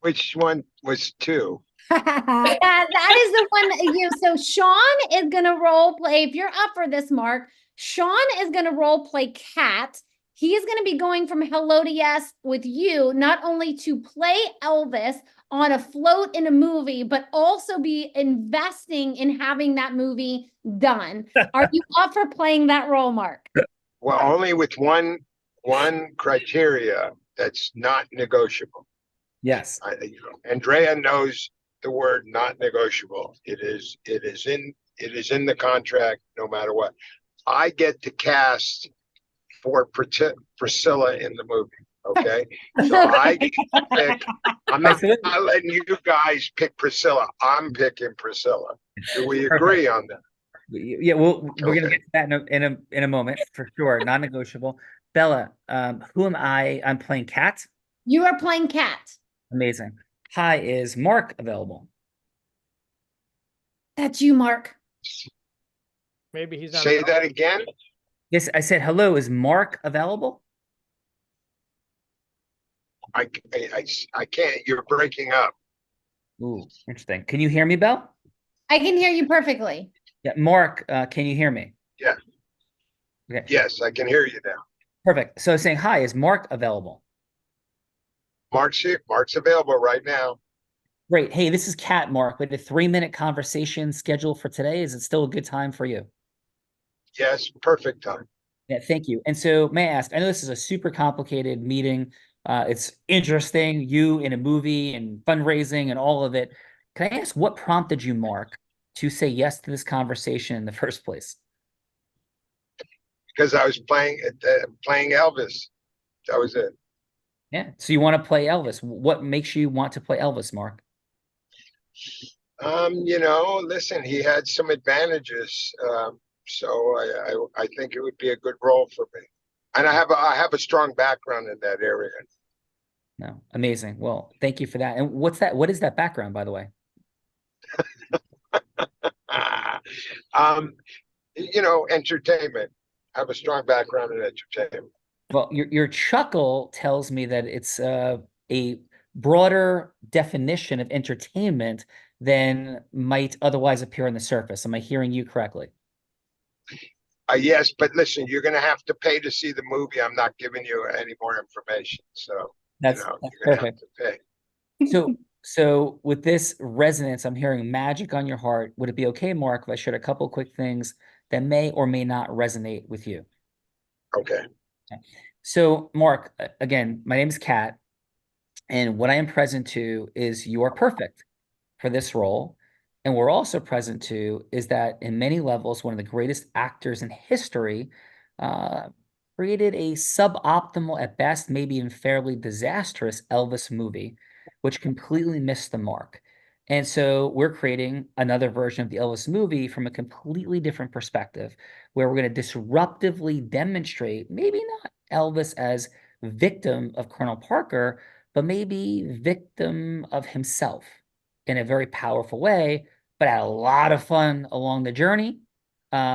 Which one was 2? That is the one. So Sean is going to role play. If you're up for this, Mark, Sean is going to role play Kat. He is going to be going from Hello to Yes with you, not only to play Elvis on a float in a movie, but also be investing in having that movie done. Are you up for playing that role, Mark? Well, only with one criteria that's not negotiable. Yes. Andrea knows the word not negotiable. It is in the contract no matter what. I get to cast for Priscilla in the movie. Okay. So I get to pick. I'm not letting you guys pick Priscilla. I'm picking Priscilla. Do we agree on that? Yeah, we're gonna get to that in a moment for sure. Non-negotiable. Bella, who am I? I'm playing Kat. You are playing Kat. Amazing. Hi, is Mark available? That's you, Mark. Maybe he's not. Say that again. Yes, I said hello. Is Mark available? I can't. You're breaking up. Ooh, interesting. Can you hear me, Belle? I can hear you perfectly. Yeah, Mark, can you hear me? Yeah. Okay. Yes, I can hear you now. Perfect. So saying hi, is Mark available? Mark's here. Mark's available right now. Great. Hey, this is Kat, Mark. We had a 3-minute conversation scheduled for today. Is it still a good time for you? Yes, perfect time. Yeah, thank you. And so may I ask, I know this is a super complicated meeting. It's interesting, you in a movie and fundraising and all of it. Can I ask what prompted you, Mark, to say yes to this conversation in the first place? Because I was playing Elvis. That was it. Yeah. So you want to play Elvis. What makes you want to play Elvis, Mark? Listen, he had some advantages. So I think it would be a good role for me. And I have a strong background in that area. No, amazing. Well, thank you for that. And what's that? What is that background, by the way? Entertainment. I have a strong background in entertainment. Well, your chuckle tells me that it's a broader definition of entertainment than might otherwise appear on the surface. Am I hearing you correctly? Yes, but listen, you're going to have to pay to see the movie. I'm not giving you any more information. So that's you're going to perfect. have to pay. So with this resonance, I'm hearing magic on your heart. Would it be okay, Mark, if I shared a couple quick things that may or may not resonate with you? Okay. So, Mark, again, my name is Kat, and what I am present to is you are perfect for this role. And we're also present to is that in many levels, one of the greatest actors in history created a suboptimal, at best, maybe even fairly disastrous Elvis movie, which completely missed the mark. And so we're creating another version of the Elvis movie from a completely different perspective, where we're going to disruptively demonstrate maybe not Elvis as victim of Colonel Parker, but maybe victim of himself in a very powerful way, but had a lot of fun along the journey,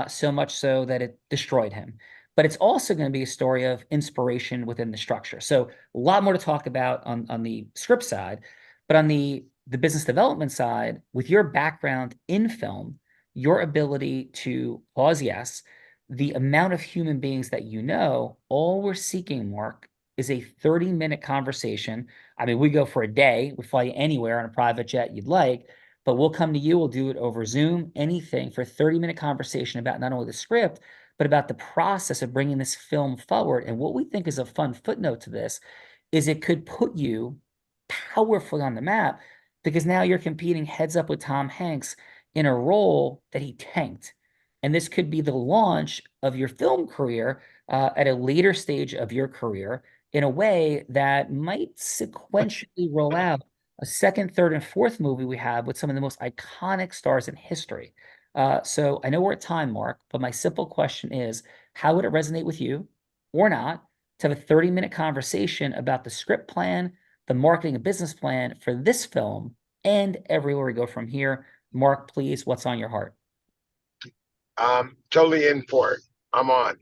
so much so that it destroyed him. But it's also going to be a story of inspiration within the structure. So a lot more to talk about on the script side, but on the business development side, with your background in film, your ability to pause yes, the amount of human beings that you know, all we're seeking, Mark, is a 30-minute conversation. I mean, we go for a day, we fly you anywhere on a private jet you'd like, but we'll come to you, we'll do it over Zoom, anything for a 30-minute conversation about not only the script, but about the process of bringing this film forward. And what we think is a fun footnote to this is it could put you powerfully on the map, because now you're competing heads up with Tom Hanks in a role that he tanked. And this could be the launch of your film career at a later stage of your career in a way that might sequentially roll out a second, third, and fourth movie we have with some of the most iconic stars in history. So I know we're at time, Mark, but my simple question is, how would it resonate with you or not to have a 30-minute conversation about the script plan, the marketing and business plan for this film, and everywhere we go from here? Mark, please, what's on your heart? Totally in for it. I'm on.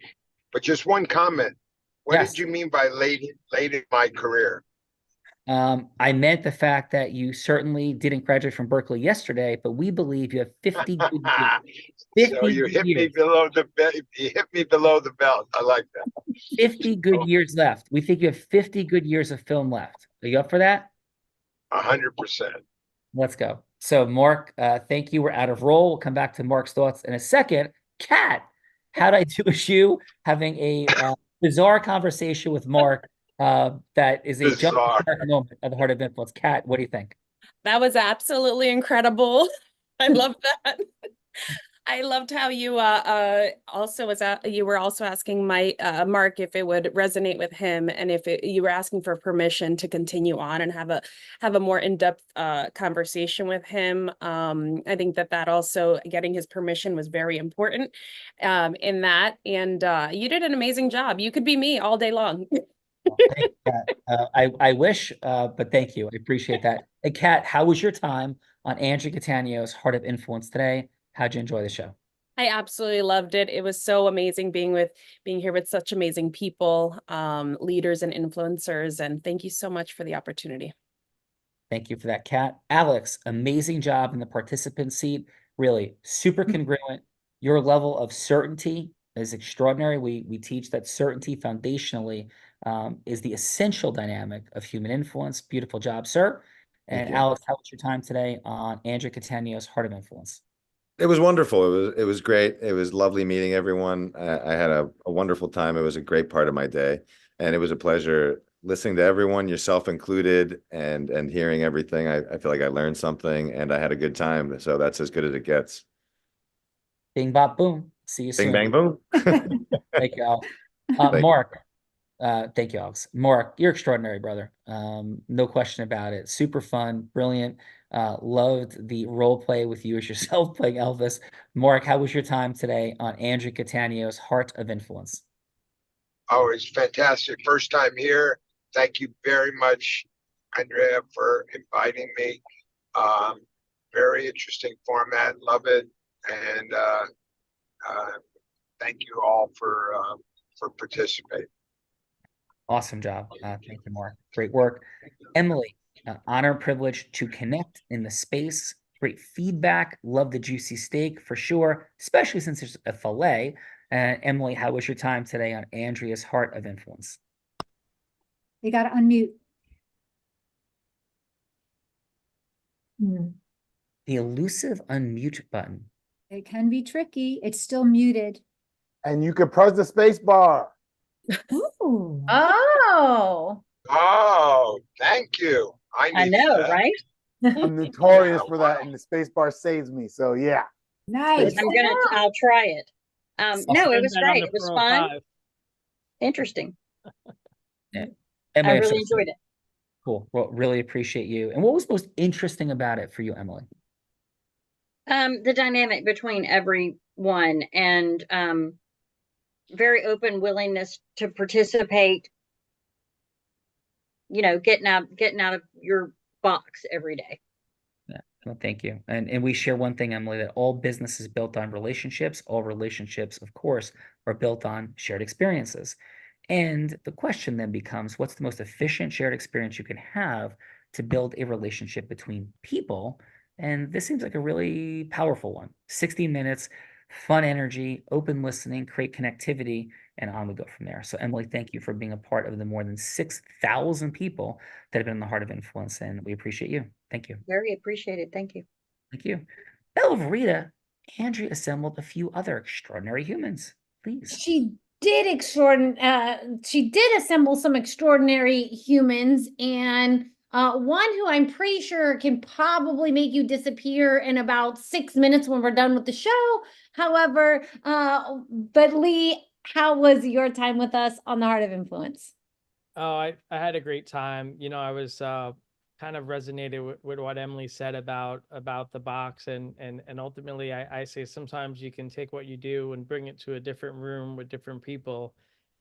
But just one comment. What did you mean by late in my career? I meant the fact that you certainly didn't graduate from Berkeley yesterday, but we believe you have 50 good years. So you hit me below the belt. You hit me below the belt. I like that. 50 good years left. We think you have 50 good years of film left. Are you up for that? 100%. Let's go. So, Mark, thank you. We're out of roll. We'll come back to Mark's thoughts in a second. Kat, how'd I do with you having a bizarre conversation with Mark that is a jump moment at the Heart of Influence? Kat, what do you think? That was absolutely incredible. I love that. I loved how you you were also asking Mark if it would resonate with him, and if you were asking for permission to continue on and have a more in-depth conversation with him. I think that also getting his permission was very important in that, and you did an amazing job. You could be me all day long. I wish, but thank you. I appreciate that. Hey, Kat, how was your time on Andrew Catania's Heart of Influence today? How'd you enjoy the show? I absolutely loved it. It was so amazing being here with such amazing people, leaders and influencers. And thank you so much for the opportunity. Thank you for that, Kat. Alex, amazing job in the participant seat. Really super congruent. Your level of certainty is extraordinary. We teach that certainty foundationally is the essential dynamic of human influence. Beautiful job, sir. And Alex, how was your time today on Andrew Catania's Heart of Influence? It was wonderful. It was great. It was lovely meeting everyone. I had a wonderful time. It was a great part of my day, and it was a pleasure listening to everyone, yourself included, and hearing everything. I feel like I learned something, and I had a good time. So that's as good as it gets. Bing, bop, boom. See you soon. Bing, bang, boom. Thank you, Alex. Mark, thank you, Alex. Mark, you're extraordinary, brother. No question about it. Super fun, brilliant. Loved the role play with you as yourself playing Elvis. Mark, how was your time today on Andrew Catania's Heart of Influence? Oh, it's fantastic. First time here. Thank you very much, Andrea, for inviting me. Very interesting format. Love it. And thank you all for participating. Awesome job. Thank you, Mark. Great work. Emily, honor and privilege to connect in the space. Great feedback. Love the juicy steak for sure, especially since there's a filet. Emily, how was your time today on Andrea's Heart of Influence? You got to unmute. The elusive unmute button. It can be tricky. It's still muted. And you can press the space bar. Ooh. Oh. Oh, thank you. I know, that. right? I'm notorious for that, and the space bar saves me. So yeah. Nice. I'll try it. No, it was great. It was fun. Interesting. Yeah. I really enjoyed it. Cool. Well, really appreciate you. And what was most interesting about it for you, Emily? The dynamic between everyone and very open willingness to participate, you know, getting out of your box every day. Yeah. Well, thank you. And we share one thing, Emily, that all business is built on relationships. All relationships, of course, are built on shared experiences. And the question then becomes, what's the most efficient shared experience you can have to build a relationship between people? And this seems like a really powerful one. 60 minutes, fun energy, open listening, create connectivity, and on we go from there. So Emily, thank you for being a part of the more than 6,000 people that have been in the Heart of Influence, and we appreciate you. Thank you. Very appreciated. Thank you. Thank you. Bella Verita, Andrea assembled a few other extraordinary humans. Please. She did assemble some extraordinary humans, and one who I'm pretty sure can probably make you disappear in about 6 minutes when we're done with the show. However, but Lee, how was your time with us on the Heart of Influence? Oh, I had a great time. You know, I was kind of resonated with what Emily said about the box, and ultimately I say sometimes you can take what you do and bring it to a different room with different people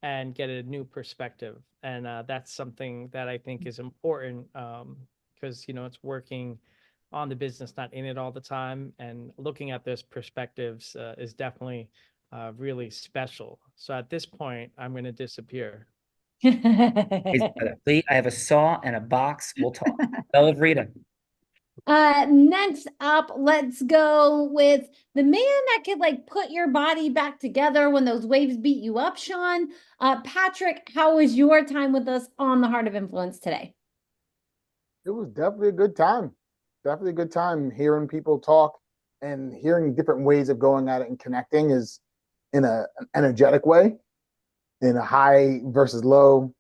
and get a new perspective, and that's something that I think is important, because you know, it's working on the business, not in it all the time, and looking at those perspectives is definitely really special. So at this point, I'm going to disappear. Lee, I have a saw and a box. We'll talk. Bella Verita. Next up, let's go with the man that could like put your body back together when those waves beat you up, Sean. Patrick, how was your time with us on the Heart of Influence today? It was definitely a good time. Definitely a good time hearing people talk and hearing different ways of going at it and connecting is in an energetic way, in a high versus low,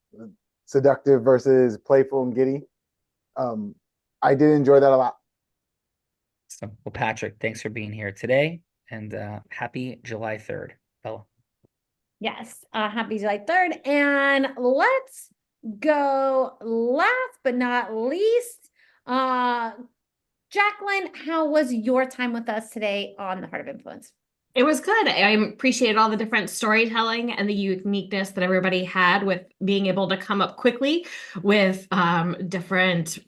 seductive versus playful and giddy. I did enjoy that a lot. So, well, Patrick, thanks for being here today, and happy July 3rd, Bella. Yes, happy July 3rd. And let's go last but not least, Jacqueline, how was your time with us today on the Heart of Influence? It was good. I appreciated all the different storytelling and the uniqueness that everybody had with being able to come up quickly with different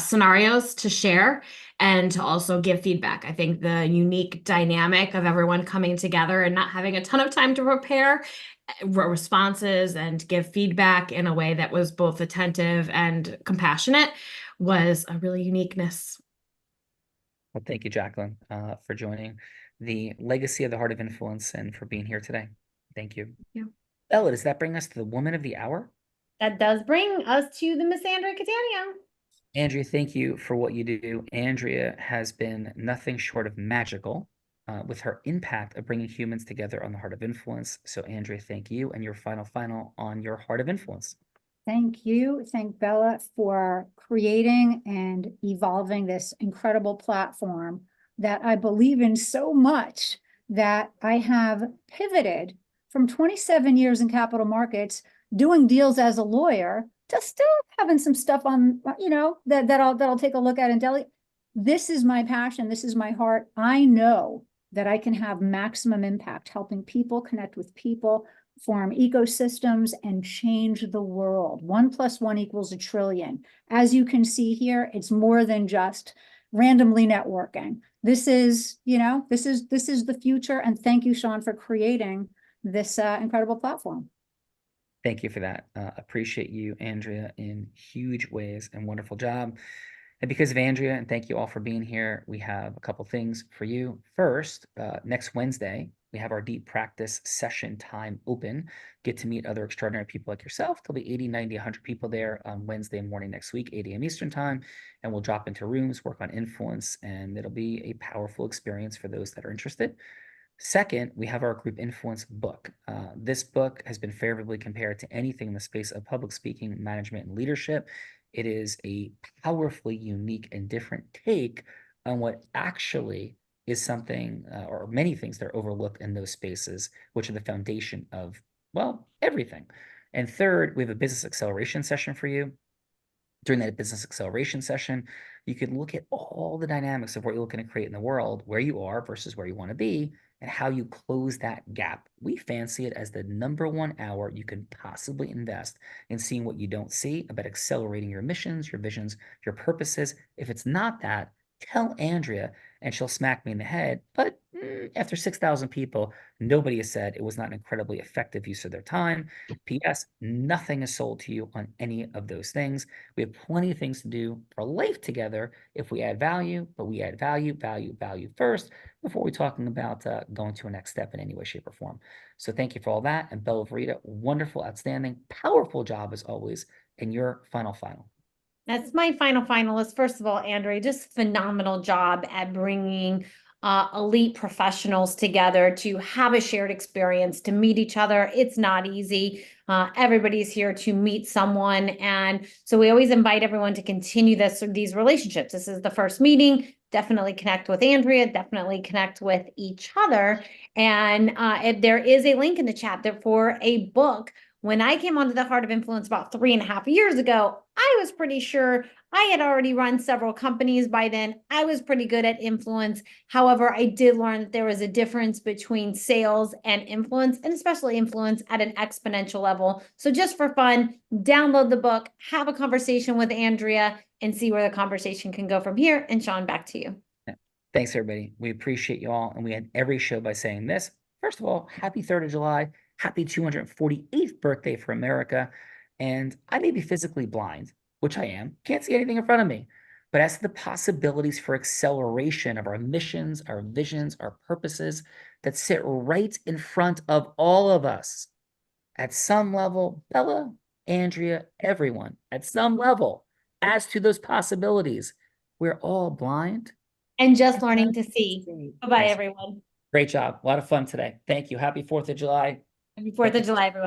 scenarios to share and to also give feedback. I think the unique dynamic of everyone coming together and not having a ton of time to prepare responses and give feedback in a way that was both attentive and compassionate was a really uniqueness. Well, thank you, Jacqueline, for joining the legacy of the Heart of Influence and for being here today. Thank you. Yeah. Bella, does that bring us to the woman of the hour? That does bring us to the Miss Andrea Catania. Andrea, thank you for what you do. Andrea has been nothing short of magical with her impact of bringing humans together on the Heart of Influence. So Andrea, thank you. And your final on your Heart of Influence. Thank you. Thank Bella for creating and evolving this incredible platform that I believe in so much that I have pivoted from 27 years in capital markets, doing deals as a lawyer, to still having some stuff on, you know, that I'll take a look at and delegate. This is my passion. This is my heart. I know that I can have maximum impact helping people connect with people, form ecosystems and change the world. 1 + 1 = 1 trillion. As you can see here, it's more than just randomly networking. This is, this is the future. And thank you, Sean, for creating this incredible platform. Thank you for that. Appreciate you, Andrea, in huge ways, and wonderful job. And because of Andrea, and thank you all for being here, we have a couple things for you. First, next Wednesday, we have our deep practice session time open. Get to meet other extraordinary people like yourself. There'll be 80, 90, 100 people there on Wednesday morning next week, 8 a.m. Eastern time. And we'll drop into rooms, work on influence, and it'll be a powerful experience for those that are interested. Second, we have our group influence book. This book has been favorably compared to anything in the space of public speaking, management, and leadership. It is a powerfully unique and different take on what actually is something or many things that are overlooked in those spaces, which are the foundation of, well, everything. And third, we have a business acceleration session for you. During that business acceleration session, you can look at all the dynamics of what you're looking to create in the world, where you are versus where you want to be, and how you close that gap. We fancy it as the #1 hour you can possibly invest in seeing what you don't see about accelerating your missions, your visions, your purposes. If it's not that, tell Andrea and she'll smack me in the head. But after 6,000 people, nobody has said it was not an incredibly effective use of their time. P.S. Nothing is sold to you on any of those things. We have plenty of things to do for life together if we add value, but we add value first before we're talking about going to a next step in any way, shape, or form. So thank you for all that. And Bella Verita, wonderful, outstanding, powerful job as always. And your final. That's my final finalist. First of all, Andrea, just phenomenal job at bringing elite professionals together to have a shared experience, to meet each other. It's not easy. Everybody's here to meet someone. And so we always invite everyone to continue these relationships. This is the first meeting. Definitely connect with Andrea, definitely connect with each other. And there is a link in the chat for a book. When I came onto the Heart of Influence about 3.5 years ago, I was pretty sure I had already run several companies by then. I was pretty good at influence. However, I did learn that there was a difference between sales and influence, and especially influence at an exponential level. So just for fun, download the book, have a conversation with Andrea, and see where the conversation can go from here. And Sean, back to you. Thanks, everybody. We appreciate you all. And we end every show by saying this. First of all, happy 3rd of July. Happy 248th birthday for America. And I may be physically blind, which I am, can't see anything in front of me. But as to the possibilities for acceleration of our missions, our visions, our purposes that sit right in front of all of us, at some level, Bella, Andrea, everyone, at some level, as to those possibilities, we're all blind. And just learning to see. Bye-bye, everyone. Great job. A lot of fun today. Thank you. Happy 4th of July. Happy 4th of July, everyone.